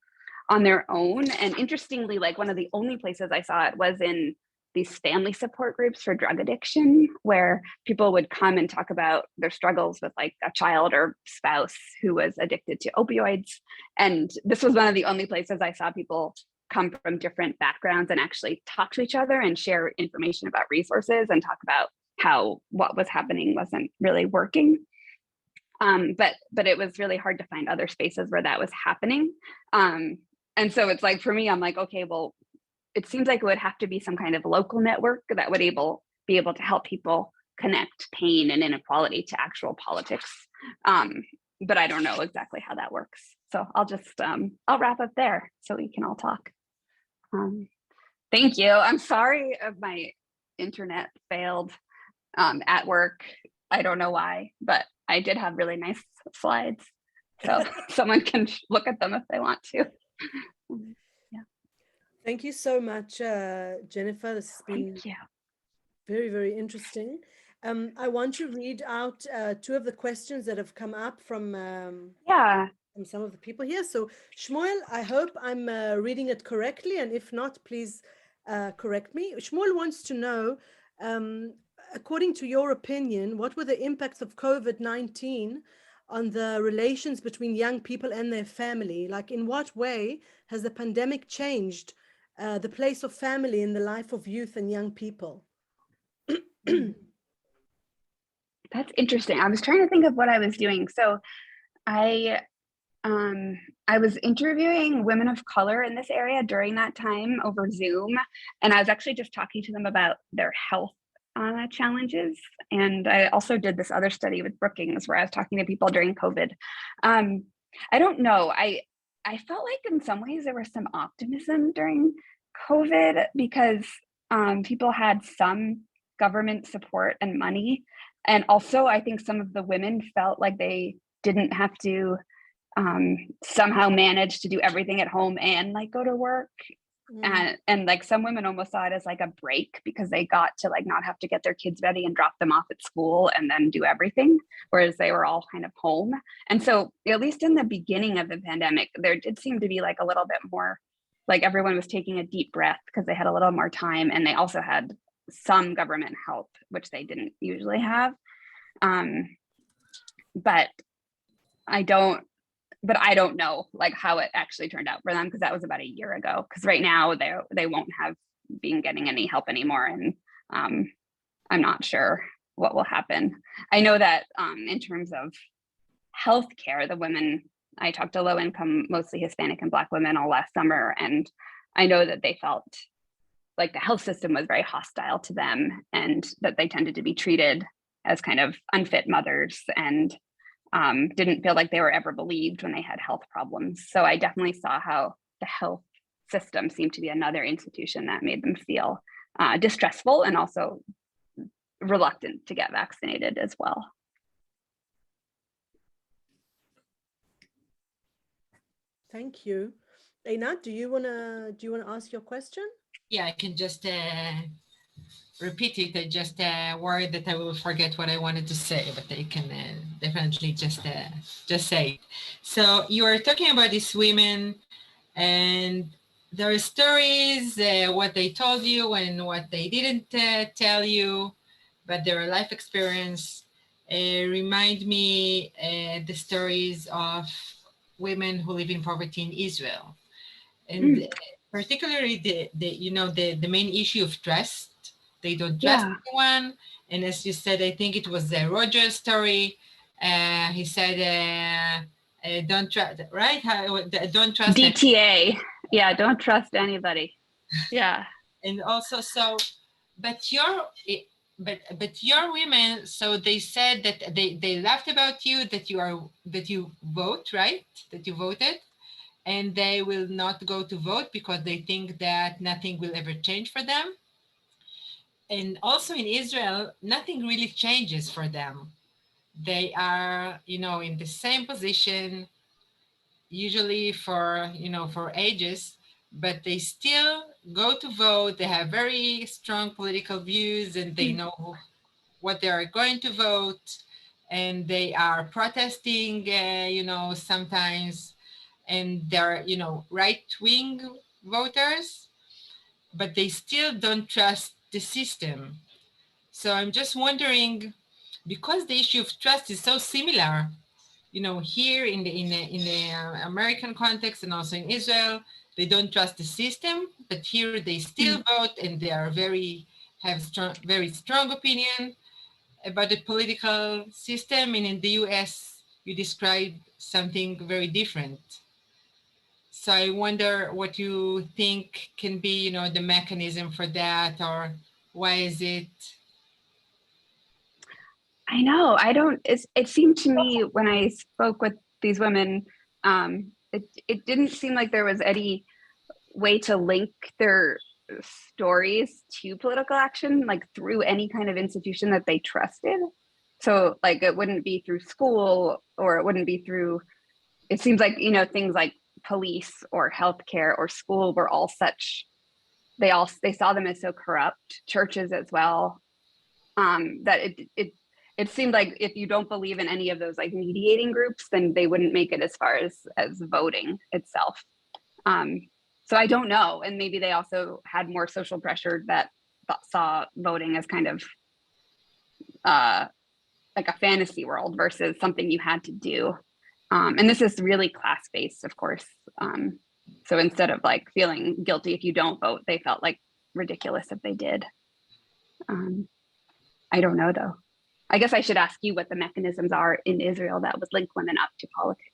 on their own. And interestingly, like one of the only places I saw it was in these family support groups for drug addiction, where people would come and talk about their struggles with like a child or spouse who was addicted to opioids. And this was one of the only places I saw people come from different backgrounds and actually talk to each other and share information about resources and talk about how what was happening wasn't really working. But it was really hard to find other spaces where that was happening. And so it's like, for me, I'm like, okay, well, it seems like it would have to be some kind of local network that would be able to help people connect pain and inequality to actual politics. But I don't know exactly how that works. So I'll wrap up there so we can all talk. Thank you. I'm sorry if my internet failed at work. I don't know why, but I did have really nice slides. So someone can look at them if they want to. Yeah.
Thank you so much, Jenifer. This has been very, very interesting. I want to read out two of the questions that have come up from some of the people here. So Shmuel, I hope I'm reading it correctly, and if not, please correct me. Shmuel wants to know, according to your opinion, what were the impacts of COVID-19 on the relations between young people and their family? Like, in what way has the pandemic changed the place of family in the life of youth and young people?
That's interesting. I was trying to think of what I was doing. So I was interviewing women of color in this area during that time over Zoom. And I was actually just talking to them about their health challenges. And I also did this other study with Brookings where I was talking to people during COVID. I don't know. I felt like in some ways there was some optimism during COVID because people had some government support and money. And also I think some of the women felt like they didn't have to somehow manage to do everything at home and like go to work. And like some women almost saw it as like a break because they got to like not have to get their kids ready and drop them off at school and then do everything, whereas they were all kind of home. And so at least in the beginning of the pandemic, there did seem to be like a little bit more, like everyone was taking a deep breath because they had a little more time, and they also had some government help, which they didn't usually have. But I don't know like how it actually turned out for them, because that was about a year ago. Because right now they won't have been getting any help anymore, and I'm not sure what will happen. I know that in terms of healthcare, the women I talked to, low income, mostly Hispanic and Black women all last summer, and I know that they felt like the health system was very hostile to them, and that they tended to be treated as kind of unfit mothers, and didn't feel like they were ever believed when they had health problems. So I definitely saw how the health system seemed to be another institution that made them feel distressful and also reluctant to get vaccinated as well.
Thank you. Einat, do you wanna ask your question?
Yeah, I can just repeat it. I just worried that I will forget what I wanted to say, but I can definitely just say it. So you are talking about these women, and there are stories, what they told you and what they didn't tell you, but their life experience remind me the stories of women who live in poverty in Israel, and particularly the main issue of trust. They don't trust anyone. And as you said, I think it was the Roger story. He said, don't trust, right? Don't trust.
DTA. Yeah, don't trust anybody. Yeah.
And also, so, but your women, so they said that they laughed about you, that you vote, right? That you voted, and they will not go to vote because they think that nothing will ever change for them. And also in Israel, nothing really changes for them. They are, in the same position, usually for ages, but they still go to vote. They have very strong political views, and they know what they are going to vote, and they are protesting, sometimes, and they're, right-wing voters, but they still don't trust the system. So I'm just wondering, because the issue of trust is so similar, here in the American context and also in Israel, they don't trust the system, but here they still vote, and they are very strong opinion about the political system. And in the US, you describe something very different. So I wonder what you think can be, the mechanism for that, or why is it?
I know. It seemed to me when I spoke with these women, it didn't seem like there was any way to link their stories to political action, like through any kind of institution that they trusted. So like it wouldn't be through school, or it wouldn't be through, it seems like, things like police or healthcare or school were all such, they saw them as so corrupt, churches as well, that it seemed like if you don't believe in any of those like mediating groups, then they wouldn't make it as far as voting itself. So I don't know. And maybe they also had more social pressure that saw voting as kind of like a fantasy world versus something you had to do. And this is really class-based, of course. So instead of like feeling guilty if you don't vote, they felt like ridiculous if they did. I don't know though. I guess I should ask you what the mechanisms are in Israel that would link women up to politics.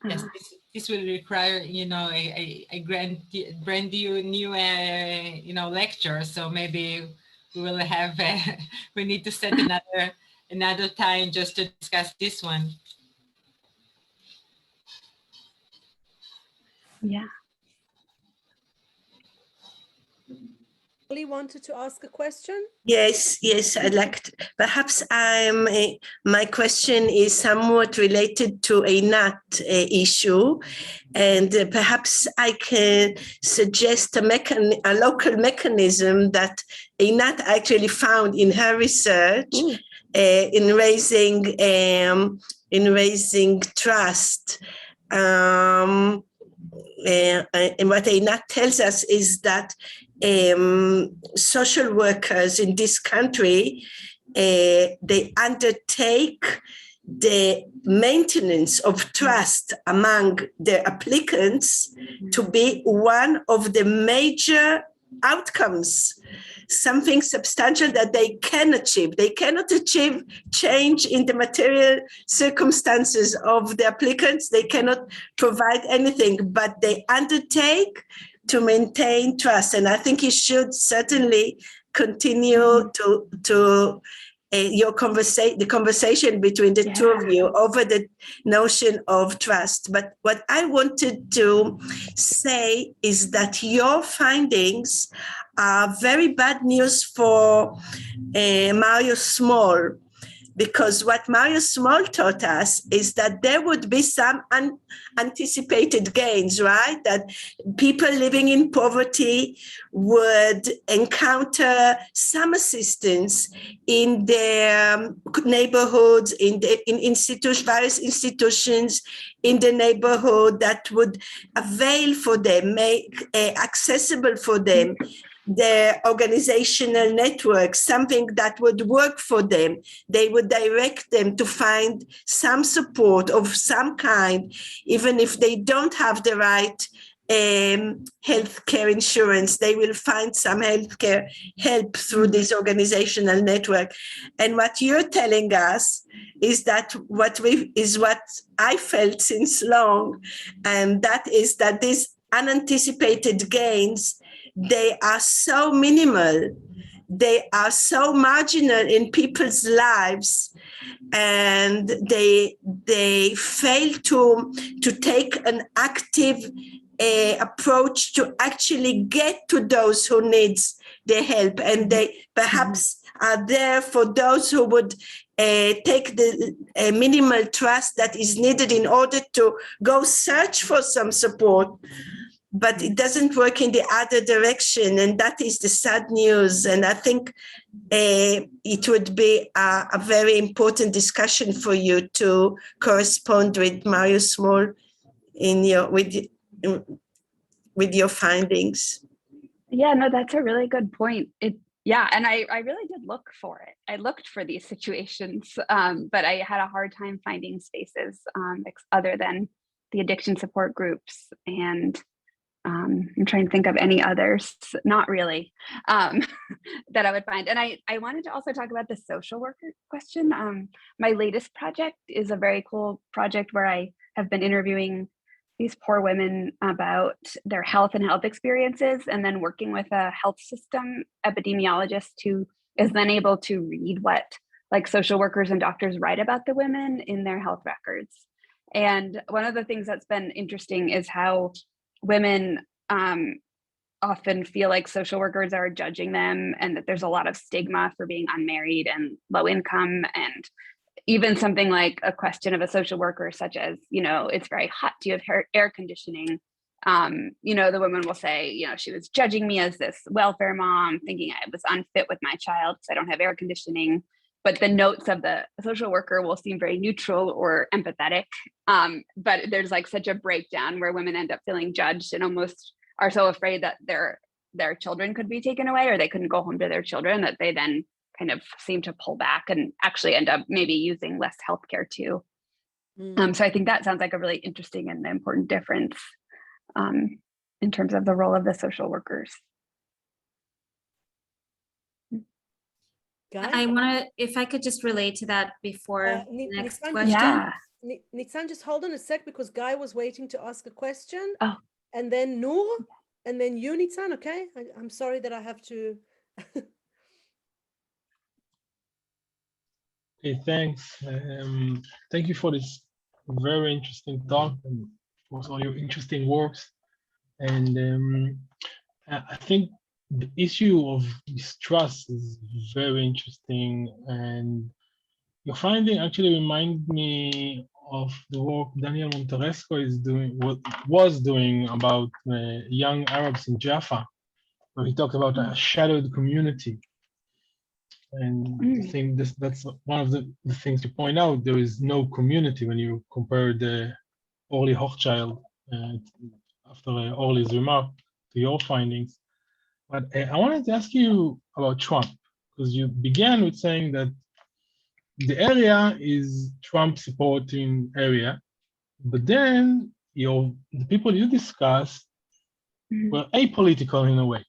Yes, this will require, a brand new lecture. So maybe we will have, we need to set another time just to discuss this one.
Yeah.
Oli wanted to ask a question.
Yes, I'd like to, perhaps my question is somewhat related to a nut issue, and perhaps I can suggest a local mechanism that Einat actually found in her research in raising trust. And what Einat tells us is that social workers in this country, they undertake the maintenance of trust among the applicants to be one of the major outcomes, something substantial that they can achieve. They cannot achieve change in the material circumstances of the applicants. They cannot provide anything, but they undertake to maintain trust. And I think you should certainly continue to the conversation between the two of you over the notion of trust. But what I wanted to say is that your findings are very bad news for Mario Small, because what Mario Small taught us is that there would be some unanticipated gains, right? That people living in poverty would encounter some assistance in their neighborhoods, in various institutions in the neighborhood that would avail for them, make accessible for them their organizational network, something that would work for them. They would direct them to find some support of some kind, even if they don't have the right healthcare insurance. They will find some healthcare help through this organizational network. And what you're telling us is that what I felt since long, and that is that these unanticipated gains, they are so minimal, they are so marginal in people's lives, and they fail to take an active approach to actually get to those who needs the help, and they perhaps are there for those who would take the minimal trust that is needed in order to go search for some support. But it doesn't work in the other direction, and that is the sad news. And I think it would be a very important discussion for you to correspond with Mario Small with your findings.
Yeah, no, that's a really good point. And I really did look for it. I looked for these situations, but I had a hard time finding spaces other than the addiction support groups, and I'm trying to think of any others, not really, that I would find. And I wanted to also talk about the social worker question. My latest project is a very cool project where I have been interviewing these poor women about their health and health experiences, and then working with a health system epidemiologist who is then able to read what like social workers and doctors write about the women in their health records. And one of the things that's been interesting is how women often feel like social workers are judging them, and that there's a lot of stigma for being unmarried and low income. And even something like a question of a social worker, such as, it's very hot, do you have air conditioning? The woman will say, she was judging me as this welfare mom, thinking I was unfit with my child because I don't have air conditioning. But the notes of the social worker will seem very neutral or empathetic. But there's like such a breakdown where women end up feeling judged and almost are so afraid that their children could be taken away, or they couldn't go home to their children, that they then kind of seem to pull back and actually end up maybe using less healthcare too. So I think that sounds like a really interesting and important difference in terms of the role of the social workers.
I want to, if I could just relate to that before next question.
Yeah.
Nitzan, just hold on a sec, because Guy was waiting to ask a question.
Oh.
And then Noor, and then you, Nitzan, okay? I'm sorry that I have to.
Okay, thanks. Thank you for this very interesting talk, and also your interesting works. And I think the issue of distrust is very interesting, and your finding actually reminds me of the work Daniel Monteresco was doing about young Arabs in Jaffa, where he talked about a shadowed community. And I think that's one of the things to point out. There is no community when you compare the Orly Hochschild after Orly's remark to your findings. But I wanted to ask you about Trump, because you began with saying that the area is Trump supporting area, but then the people you discussed were apolitical in a way.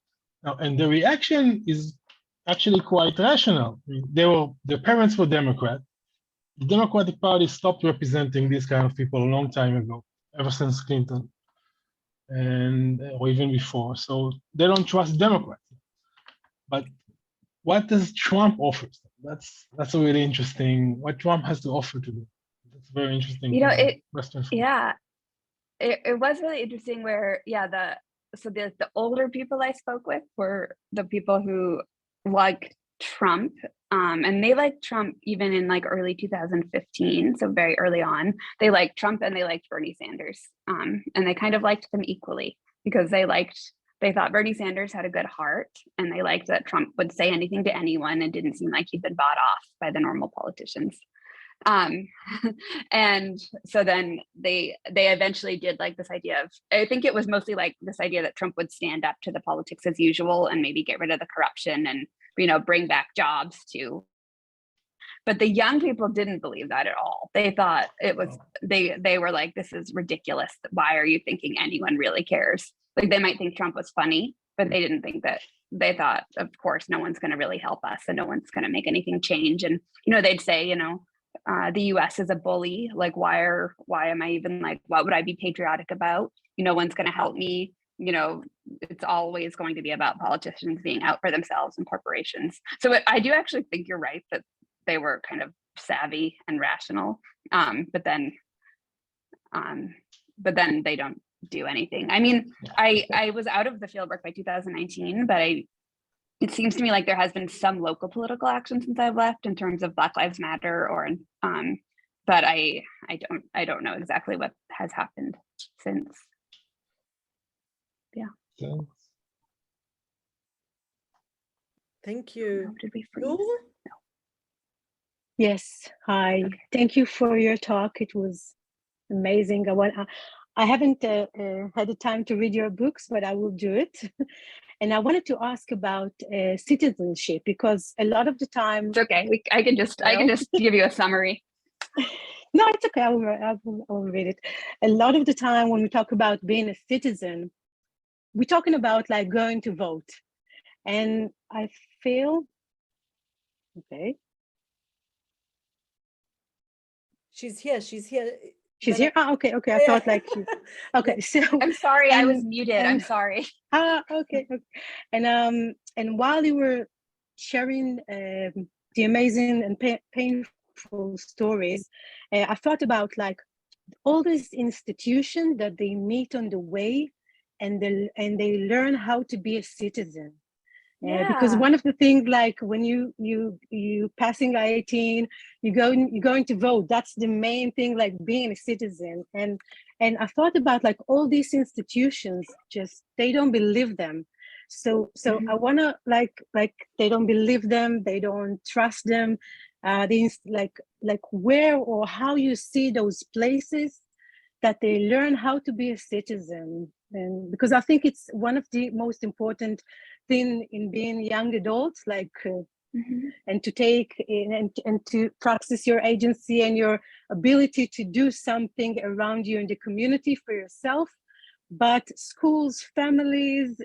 Now, and the reaction is actually quite rational. I mean, their parents were Democrat. The Democratic Party stopped representing these kind of people a long time ago, ever since Clinton, or even before. So they don't trust Democrats. But what does Trump offer? That's a really interesting, what Trump has to offer to them. That's very interesting. Question.
Yeah, it was really interesting where, the older people I spoke with were the people who liked Trump, and they liked Trump even in like early 2015, so very early on. They liked Trump and they liked Bernie Sanders, and they kind of liked them equally, because they thought Bernie Sanders had a good heart, and they liked that Trump would say anything to anyone and didn't seem like he'd been bought off by the normal politicians. And so then they eventually did like this idea of, I think it was mostly like this idea that Trump would stand up to the politics as usual and maybe get rid of the corruption and, bring back jobs too. But the young people didn't believe that at all. They thought it was, they were like, this is ridiculous. Why are you thinking anyone really cares? Like they might think Trump was funny, but they didn't think that, they thought, of course, no one's going to really help us and no one's going to make anything change. And, they'd say, the US is a bully. Like, why am I even like, what would I be patriotic about? No one's going to help me. It's always going to be about politicians being out for themselves and corporations. So I do actually think you're right that they were kind of savvy and rational, but then they don't do anything. I mean, I was out of the fieldwork by 2019, but it seems to me like there has been some local political action since I've left in terms of Black Lives Matter but I don't know exactly what has happened since. Yeah.
Thank you.
Did we freeze?
Noor?
No.
Yes, hi.
Okay.
Thank you for your talk. It was amazing. I haven't had the time to read your books, but I will do it. And I wanted to ask about citizenship, because a lot of the time.
It's okay. I can just give you a summary.
No, it's okay. I will read it. A lot of the time when we talk about being a citizen, we're talking about like going to vote. And I feel, okay.
She's here.
She's here? Oh, okay. I thought like she, okay. So
I'm sorry, I was muted. I'm sorry.
Okay. And while you were sharing the amazing and painful stories, I thought about like all these institutions that they meet on the way, and they learn how to be a citizen. Because one of the things, like when you passing 18, you're going to vote. That's the main thing, like being a citizen. And I thought about like all these institutions, just they don't believe them. So I wanna like they don't believe them. They don't trust them. Like where or how you see those places that they learn how to be a citizen. And because I think it's one of the most important thing in being young adults, like and to take in and to practice your agency and your ability to do something around you in the community for yourself. But schools, families,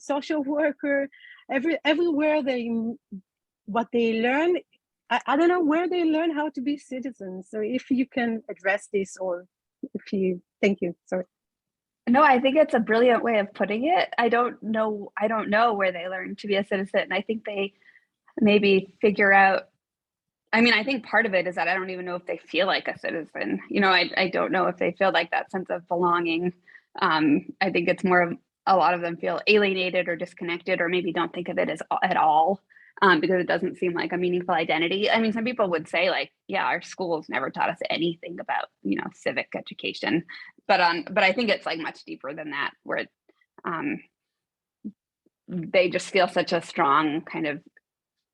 social worker, everywhere what they learn, I don't know where they learn how to be citizens. So if you can address this, or thank you, sorry.
No, I think it's a brilliant way of putting it. I don't know where they learn to be a citizen. I think they maybe figure out, I mean, I think part of it is that I don't even know if they feel like a citizen. I don't know if they feel like that sense of belonging. I think it's more of a lot of them feel alienated or disconnected, or maybe don't think of it as at all, because it doesn't seem like a meaningful identity. I mean, some people would say like, yeah, our schools never taught us anything about, civic education. But I think it's like much deeper than that, where they just feel such a strong kind of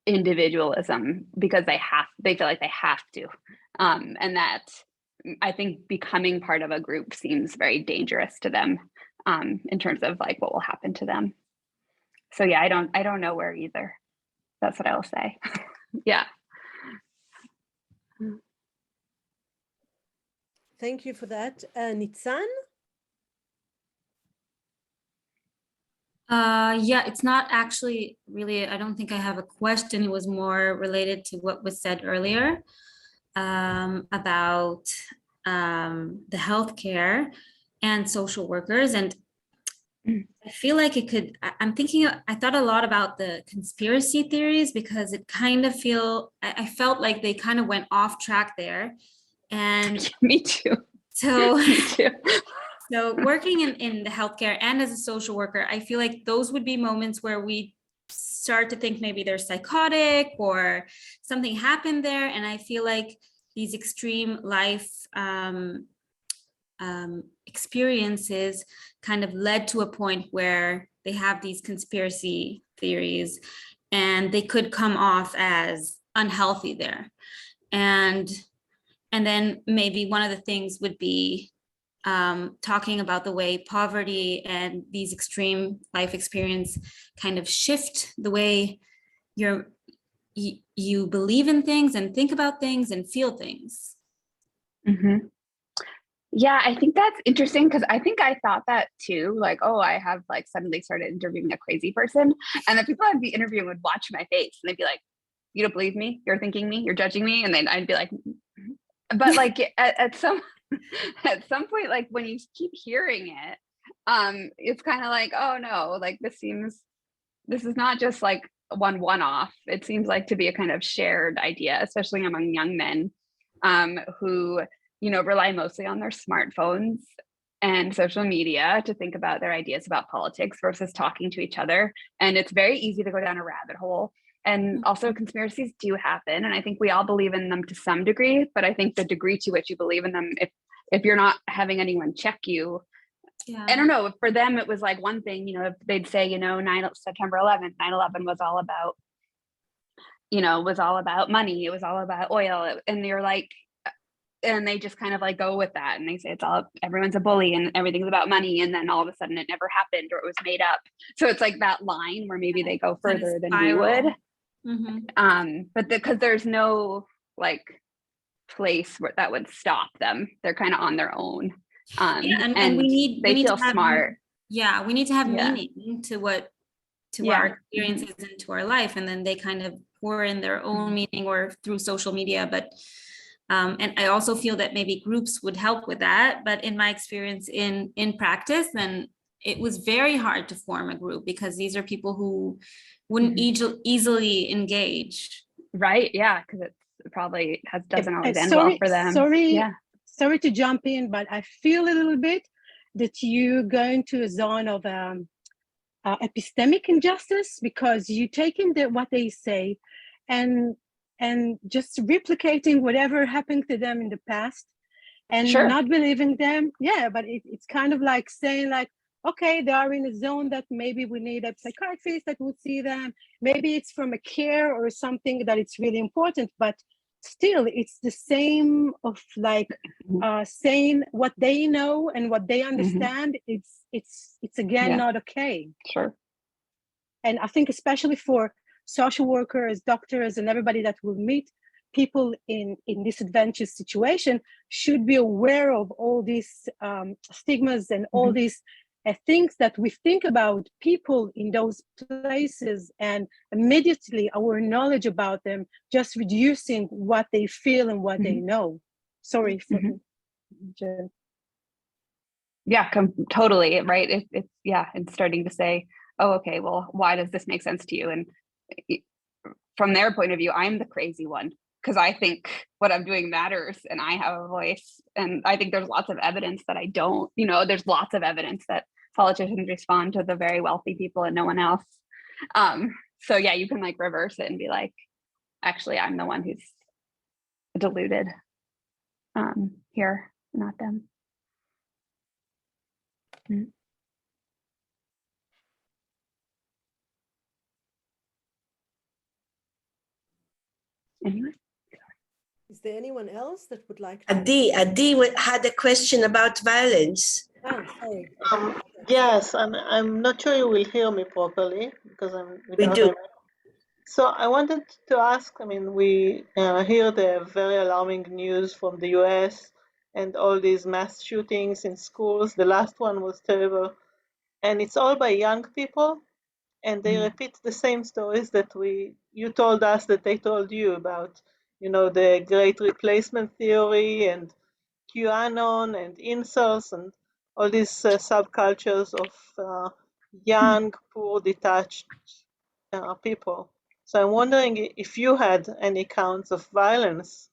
individualism because they feel like they have to. And that I think becoming part of a group seems very dangerous to them in terms of like what will happen to them. So yeah, I don't know where either. That's what I will say. Yeah.
Thank you for that. Nitzan?
Yeah, it's not actually really, I don't think I have a question. It was more related to what was said earlier about the healthcare and social workers. And I feel like it could, I thought a lot about the conspiracy theories, because it kind of I felt like they kind of went off track there. And
me too.
So,
me too.
So working in the healthcare and as a social worker, I feel like those would be moments where we start to think maybe they're psychotic or something happened there. And I feel like these extreme life experiences kind of led to a point where they have these conspiracy theories and they could come off as unhealthy there. And then maybe one of the things would be talking about the way poverty and these extreme life experience kind of shift the way your you believe in things and think about things and feel things.
Mm-hmm. Yeah, I think that's interesting because I think I thought that too. Like, oh, I have like suddenly started interviewing a crazy person, and the people I'd be interviewing would watch my face and they'd be like, "You don't believe me? You're thinking me? You're judging me?" And then I'd be like, but like at some point, like when you keep hearing it, it's kind of like, oh no, like this is not just like one-off. It seems like to be a kind of shared idea, especially among young men who, you know, rely mostly on their smartphones and social media to think about their ideas about politics versus talking to each other. And it's very easy to go down a rabbit hole. And also conspiracies do happen. And I think we all believe in them to some degree, but I think the degree to which you believe in them, if you're not having anyone check you, I don't know, for them, it was like one thing, you know, if they'd say, you know, September 11th, 9/11 was all about, you know, was all about money. It was all about oil. And they're like, and they just kind of like go with that. And they say everyone's a bully and everything's about money. And then all of a sudden it never happened or it was made up. So it's like that line where maybe they go further than we would. But because there's no like place where that would stop them. They're kind of on their own.
And we
they
need
feel
to have,
smart.
Yeah, we need to have meaning to our experiences and to our life. And then they kind of pour in their own meaning or through social media. But and I also feel that maybe groups would help with that. But in my experience in practice, then it was very hard to form a group because these are people who wouldn't easily engage.
Right. Yeah. Because it probably doesn't always end well for them.
Sorry to jump in, but I feel a little bit that you go into a zone of epistemic injustice because you take in what they say and just replicating whatever happened to them in the past and not believing them. Yeah, but it's kind of like saying like, okay, they are in a zone that maybe we need a psychiatrist that would see them. Maybe it's from a care or something that it's really important, but still it's the same of like saying what they know and what they understand. It's again not okay.
Sure.
And I think especially for social workers, doctors, and everybody that will meet people in disadvantaged situation should be aware of all these stigmas and all these things that we think about people in those places, and immediately our knowledge about them just reducing what they feel and what they know. Sorry for
totally right. It's and starting to say, oh, okay, well, why does this make sense to you? And from their point of view, I'm the crazy one because I think what I'm doing matters and I have a voice. And I think there's lots of evidence that I don't. You know, there's lots of evidence that politicians respond to the very wealthy people and no one else. So yeah, you can like reverse it and be like, actually, I'm the one who's deluded here, not them. Anyway.
Is there anyone else that would like to?
Adi had a question about violence.
Oh, sorry.
Yes, and I'm not sure you will hear me properly because
We do.
So I wanted to ask, I mean, we hear the very alarming news from the US and all these mass shootings in schools. The last one was terrible. And it's all by young people. And they repeat the same stories that you told us that they told you about, you know, the great replacement theory and QAnon and incels and all these subcultures of young, poor, detached people. So I'm wondering if you had any accounts of violence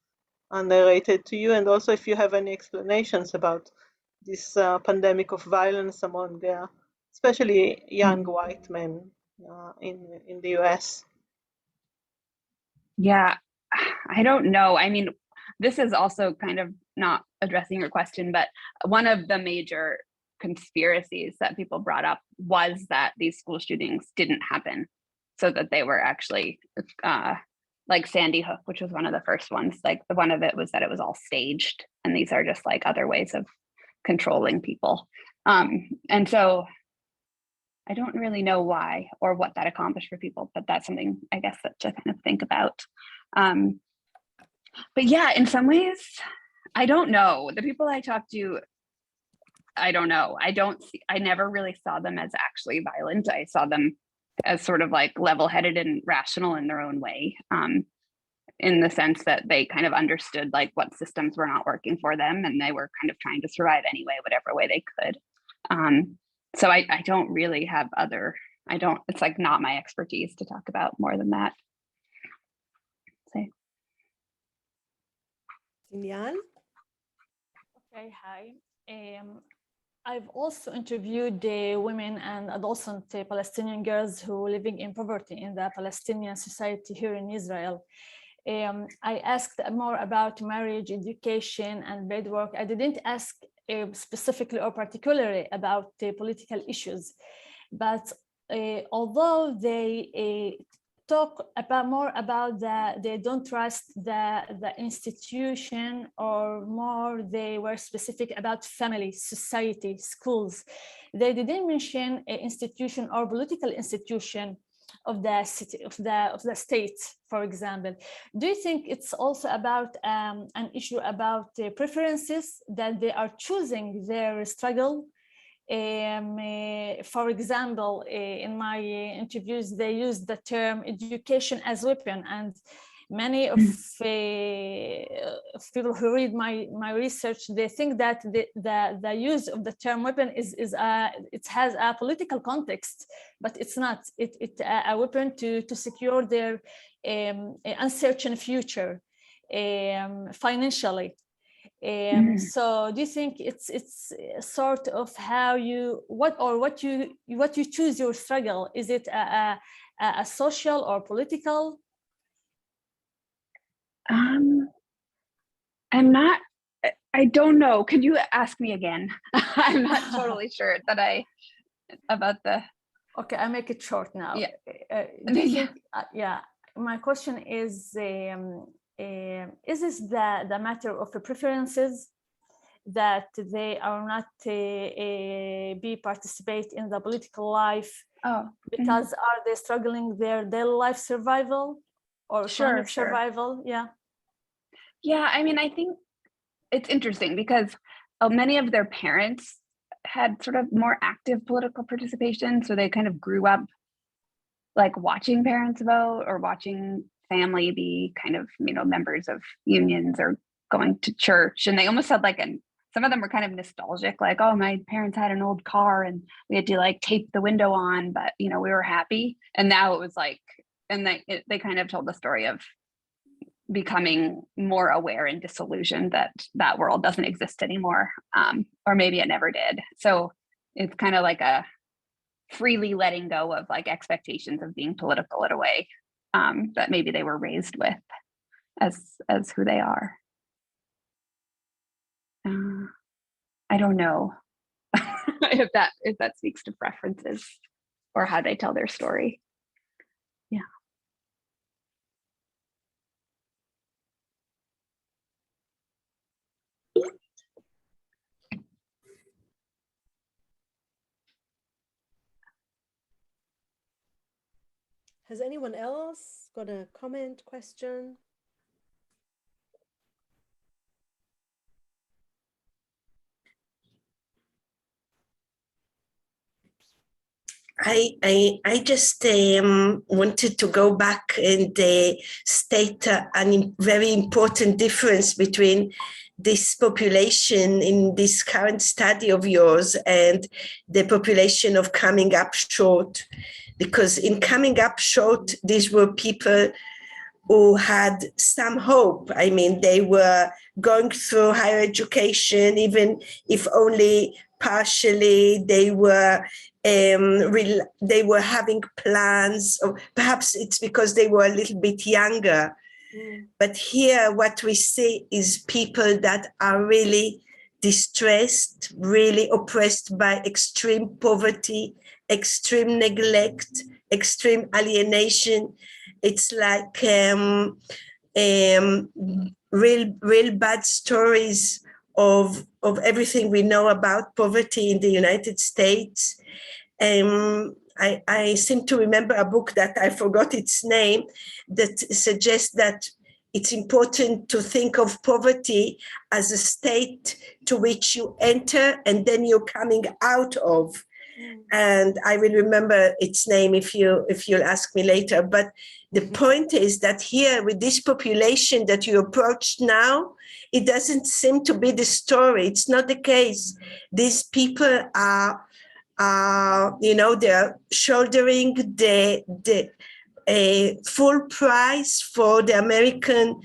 narrated to you, and also if you have any explanations about this pandemic of violence among especially young white men in the US.
Yeah, I don't know. I mean, this is also kind of not addressing your question, but one of the major conspiracies that people brought up was that these school shootings didn't happen, so that they were actually like Sandy Hook, which was one of the first ones. Like one of it was that it was all staged, and these are just like other ways of controlling people. And so I don't really know why or what that accomplished for people, but that's something I guess that to kind of think about. But yeah, in some ways, I don't know. The people I talk to, I don't know. I never really saw them as actually violent. I saw them as sort of like level-headed and rational in their own way, in the sense that they kind of understood like what systems were not working for them, and they were kind of trying to survive anyway, whatever way they could. So I don't really have it's like not my expertise to talk about more than that. So.
Eyal?
Okay, hi. I've also interviewed the women and adolescent Palestinian girls who are living in poverty in the Palestinian society here in Israel. I asked more about marriage, education, and paid work. I didn't ask specifically or particularly about the political issues, but although they talk about more about they don't trust the institution, or more they were specific about family, society, schools. They didn't mention an institution or political institution of the city, of the state, for example. Do you think it's also about an issue about preferences, that they are choosing their struggle? For example, in my interviews, they use the term education as weapon, and many of people who read my research, they think that the use of the term weapon it has a political context, but it's not. It's a weapon to secure their uncertain future financially. So do you think it's sort of how what you choose your struggle? Is it a social or political?
I don't know. Could you ask me again? I'm not totally sure about the.
Okay, I make it short now.
Yeah.
Do you think, yeah, my question is this the matter of the preferences, that they are not participate in the political life because are they struggling their daily life survival or economic survival?
Yeah, I mean, I think it's interesting because many of their parents had sort of more active political participation, so they kind of grew up like watching parents vote or watching family be kind of, members of unions or going to church. And they almost had like some of them were kind of nostalgic, like, oh, my parents had an old car and we had to like tape the window on, but we were happy. And now it was like, and they kind of told the story of becoming more aware and disillusioned that world doesn't exist anymore, or maybe it never did. So it's kind of like a freely letting go of like expectations of being political in a way that maybe they were raised with as who they are. I don't know if that speaks to preferences or how they tell their story. Yeah.
Has anyone else got a comment, question?
I just wanted to go back and state a very important difference between this population in this current study of yours and the population of coming up short. Because in coming up short, these were people who had some hope. I mean, they were going through higher education, even if only partially. They were having plans, or perhaps it's because they were a little bit younger. But here, what we see is people that are really distressed, really oppressed by extreme poverty, extreme neglect, extreme alienation. It's like real bad stories of everything we know about poverty in the United States. I seem to remember a book that I forgot its name that suggests that it's important to think of poverty as a state to which you enter and then you're coming out of. And I will remember its name if you'll ask me later. But the point is that here with this population that you approached now, it doesn't seem to be the story. It's not the case. These people are they're shouldering the full price for the American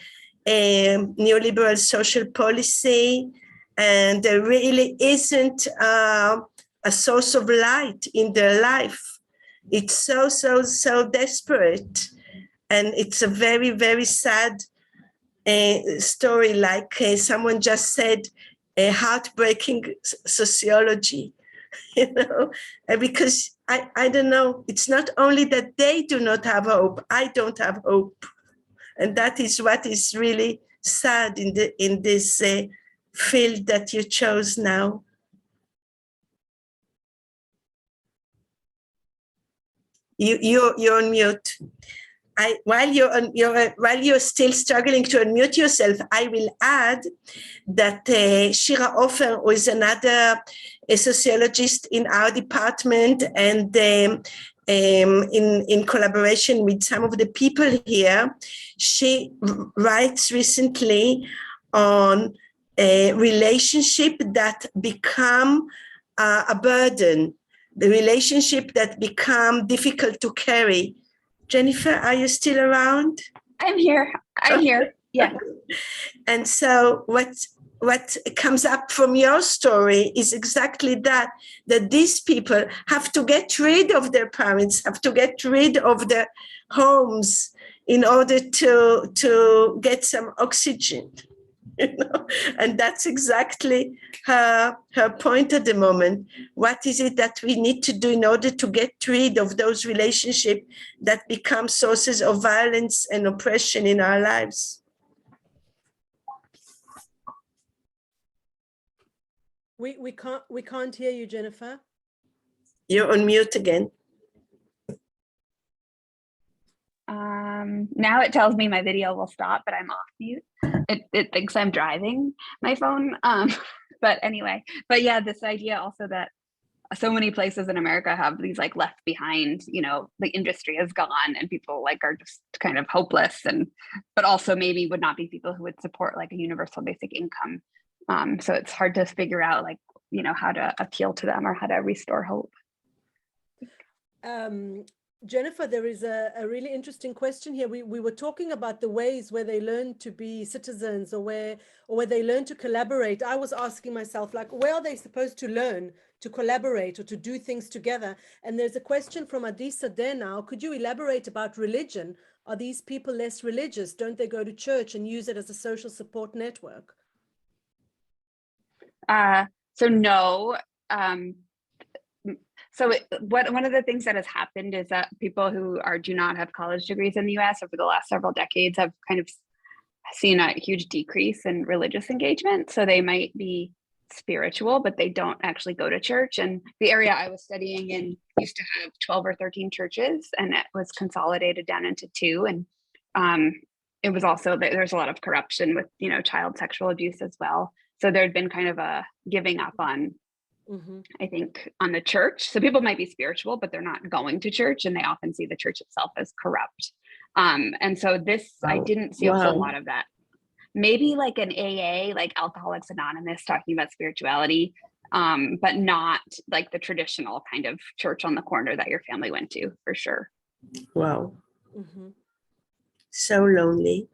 neoliberal social policy, and there really isn't a source of light in their life. It's so desperate, and it's a very, very sad story. Like someone just said, a heartbreaking sociology. Because I don't know, it's not only that they do not have hope, I don't have hope. And that is what is really sad in this field that you chose now. You're on mute. While you're still struggling to unmute yourself, I will add that Shira Ofer, who is another sociologist in our department, and in collaboration with some of the people here, she writes recently on a relationship that become a burden, the relationship that become difficult to carry. Jenifer, are you still around?
I'm here. Yeah.
And so what comes up from your story is exactly that these people have to get rid of their parents, have to get rid of their homes in order to get some oxygen. And that's exactly her point at the moment. What is it that we need to do in order to get rid of those relationships that become sources of violence and oppression in our lives?
We can't hear you, Jenifer.
You're on mute again.
Now it tells me my video will stop, but I'm off mute. It thinks I'm driving my phone. But anyway, yeah, this idea also that so many places in America have these like left behind, the industry is gone and people like are just kind of hopeless, but also maybe would not be people who would support like a universal basic income. So it's hard to figure out like, how to appeal to them or how to restore hope.
Jenifer, there is a really interesting question here. We were talking about the ways where they learn to be citizens or where they learn to collaborate. I was asking myself, like, where are they supposed to learn to collaborate or to do things together? And there's a question from Adisa there now. Could you elaborate about religion? Are these people less religious? Don't they go to church and use it as a social support network?
So no. So one of the things that has happened is that people who do not have college degrees in the US over the last several decades have kind of seen a huge decrease in religious engagement. So they might be spiritual, but they don't actually go to church. And the area I was studying in used to have 12 or 13 churches, and it was consolidated down into 2. And it was also, there's a lot of corruption with, child sexual abuse as well. So there'd been kind of a giving up on, I think, on the church. So people might be spiritual, but they're not going to church, and they often see the church itself as corrupt. And so I didn't see a whole lot of that. Maybe like an AA, like Alcoholics Anonymous, talking about spirituality, but not like the traditional kind of church on the corner that your family went to, for sure.
Wow. So lonely.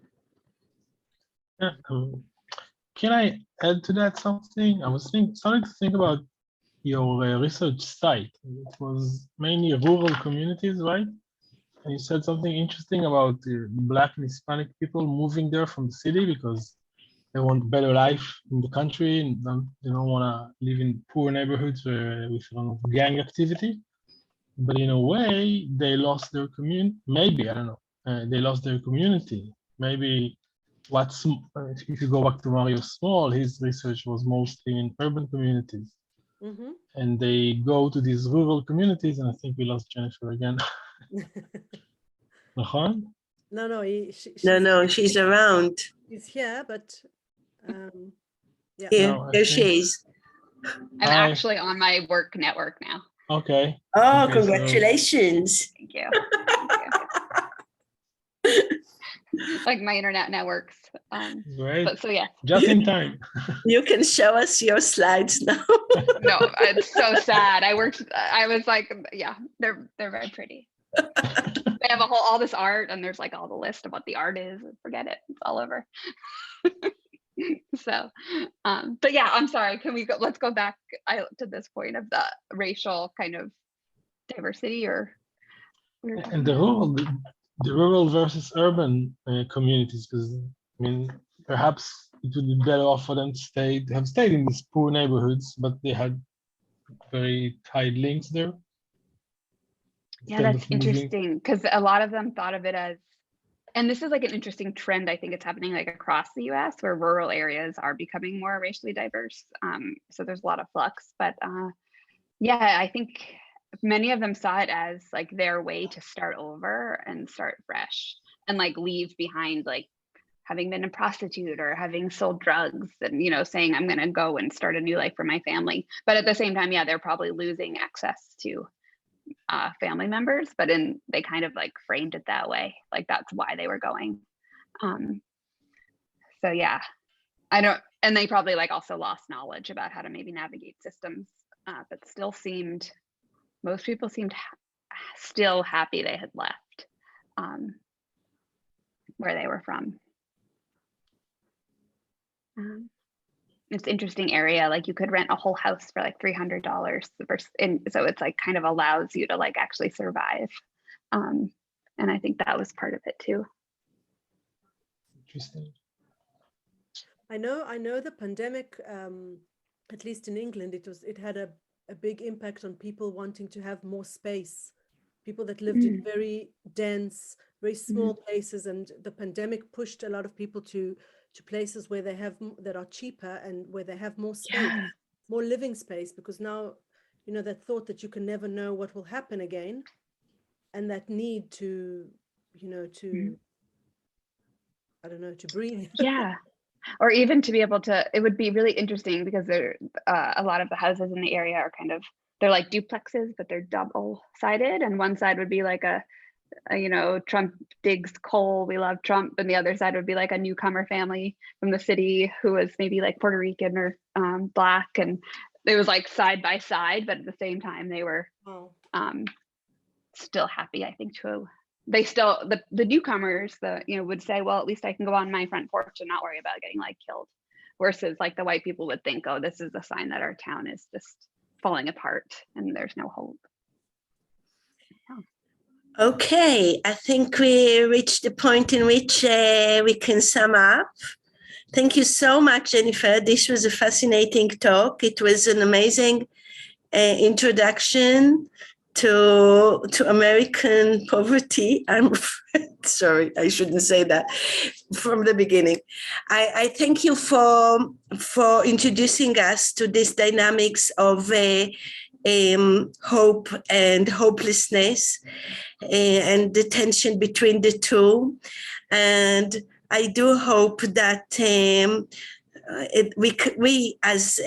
Can I add to that something? I was starting to think about your research site. It was mainly rural communities, right? And you said something interesting about Black and Hispanic people moving there from the city because they want better life in the country and they don't want to live in poor neighborhoods with gang activity. But in a way, they lost their community. Maybe, I don't know. They lost their community. Maybe if you go back to Mario Small, his research was mostly in urban communities. and they go to these rural communities, and I think we lost Jennifer again.
No,
she's around.
She's here, but yeah.
Here she is.
I'm actually on my work network now.
Okay.
Oh, congratulations.
Thank you. Like my internet networks.
Great.
But so yeah.
Just in time.
You can show us your slides now.
No, it's so sad. I was like, yeah, they're very pretty. They have all this art, and there's like all the list of what the art is. Forget it. It's all over. So, but yeah, I'm sorry. Let's go back to this point of the racial kind of diversity,
and the rural versus urban communities, because I mean, perhaps it would be better off for them to have stayed in these poor neighborhoods, but they had very tight links there.
Yeah, that's interesting, because a lot of them thought of it as, and this is like an interesting trend. I think it's happening like across the US, where rural areas are becoming more racially diverse. So there's a lot of flux, but yeah, I think many of them saw it as like their way to start over and start fresh, and like leave behind like having been a prostitute or having sold drugs, and saying I'm gonna go and start a new life for my family. But at the same time, yeah, they're probably losing access to family members, but they kind of like framed it that way, like that's why they were going. So yeah, and they probably like also lost knowledge about how to maybe navigate systems, but most people seemed still happy they had left where they were from. It's an interesting area. Like you could rent a whole house for like $300, so it's like kind of allows you to like actually survive. And I think that was part of it too.
Interesting.
I know the pandemic, at least in England, it had a big impact on people wanting to have more space. People that lived in very dense, very small places, and the pandemic pushed a lot of people to places where that are cheaper and where they have more space, more living space, because now, that thought that you can never know what will happen again, and that need to, I don't know, to breathe.
Yeah. Or even to be able to, it would be really interesting because a lot of the houses in the area are they're like duplexes, but they're double-sided, and one side would be like a Trump digs coal, we love Trump, and the other side would be like a newcomer family from the city who was maybe like Puerto Rican or Black, and it was like side by side, but at the same time they were still happy. I think the newcomers would say, well, at least I can go on my front porch and not worry about getting like killed, versus like the white people would think, oh, this is a sign that our town is just falling apart and there's no hope.
Okay, I think we reached the point in which we can sum up. Thank you so much, Jennifer. This was a fascinating talk. It was an amazing introduction to American poverty. I'm sorry, I shouldn't say that from the beginning. I thank you for introducing us to these dynamics of hope and hopelessness, and the tension between the two. And I do hope that we as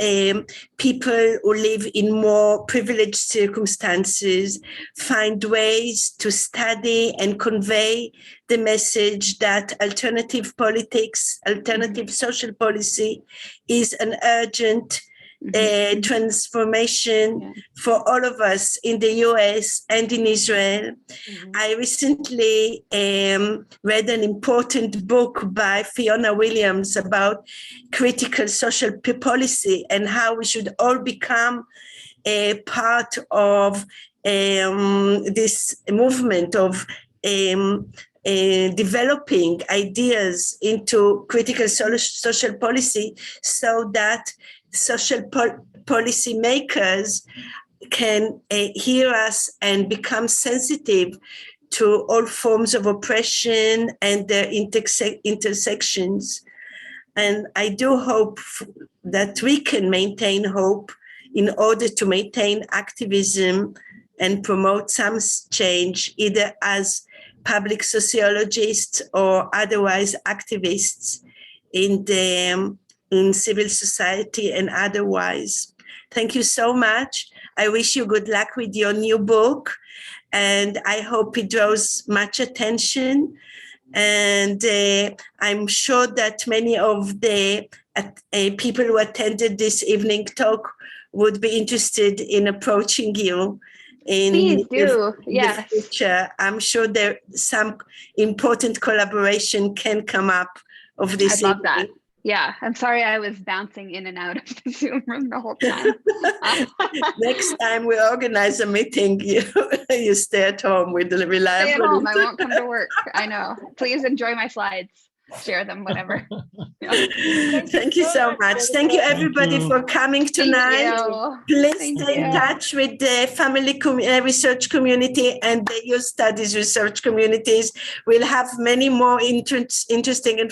people who live in more privileged circumstances find ways to study and convey the message that alternative politics, alternative social policy is an urgent transformation for all of us in the US and in Israel. I recently read an important book by Fiona Williams about critical social policy and how we should all become a part of this movement of developing ideas into critical social policy, so that social policy makers can hear us and become sensitive to all forms of oppression and their intersections. And I do hope that we can maintain hope in order to maintain activism and promote some change, either as public sociologists or otherwise activists in civil society and otherwise. Thank you so much. I wish you good luck with your new book, and I hope it draws much attention. And I'm sure that many of the people who attended this evening talk would be interested in approaching you in the future. I'm sure there some important collaboration can come up of this.
I love that. Yeah, I'm sorry I was bouncing in and out of the Zoom room the whole time.
Next time we organize a meeting, you stay at home with the reliable.
Stay at home, I won't come to work. I know. Please enjoy my slides. Share them, whatever.
Thank you so much. Thank you everybody for coming tonight. Please stay in touch with the family research community and the youth studies research communities. We'll have many more interesting and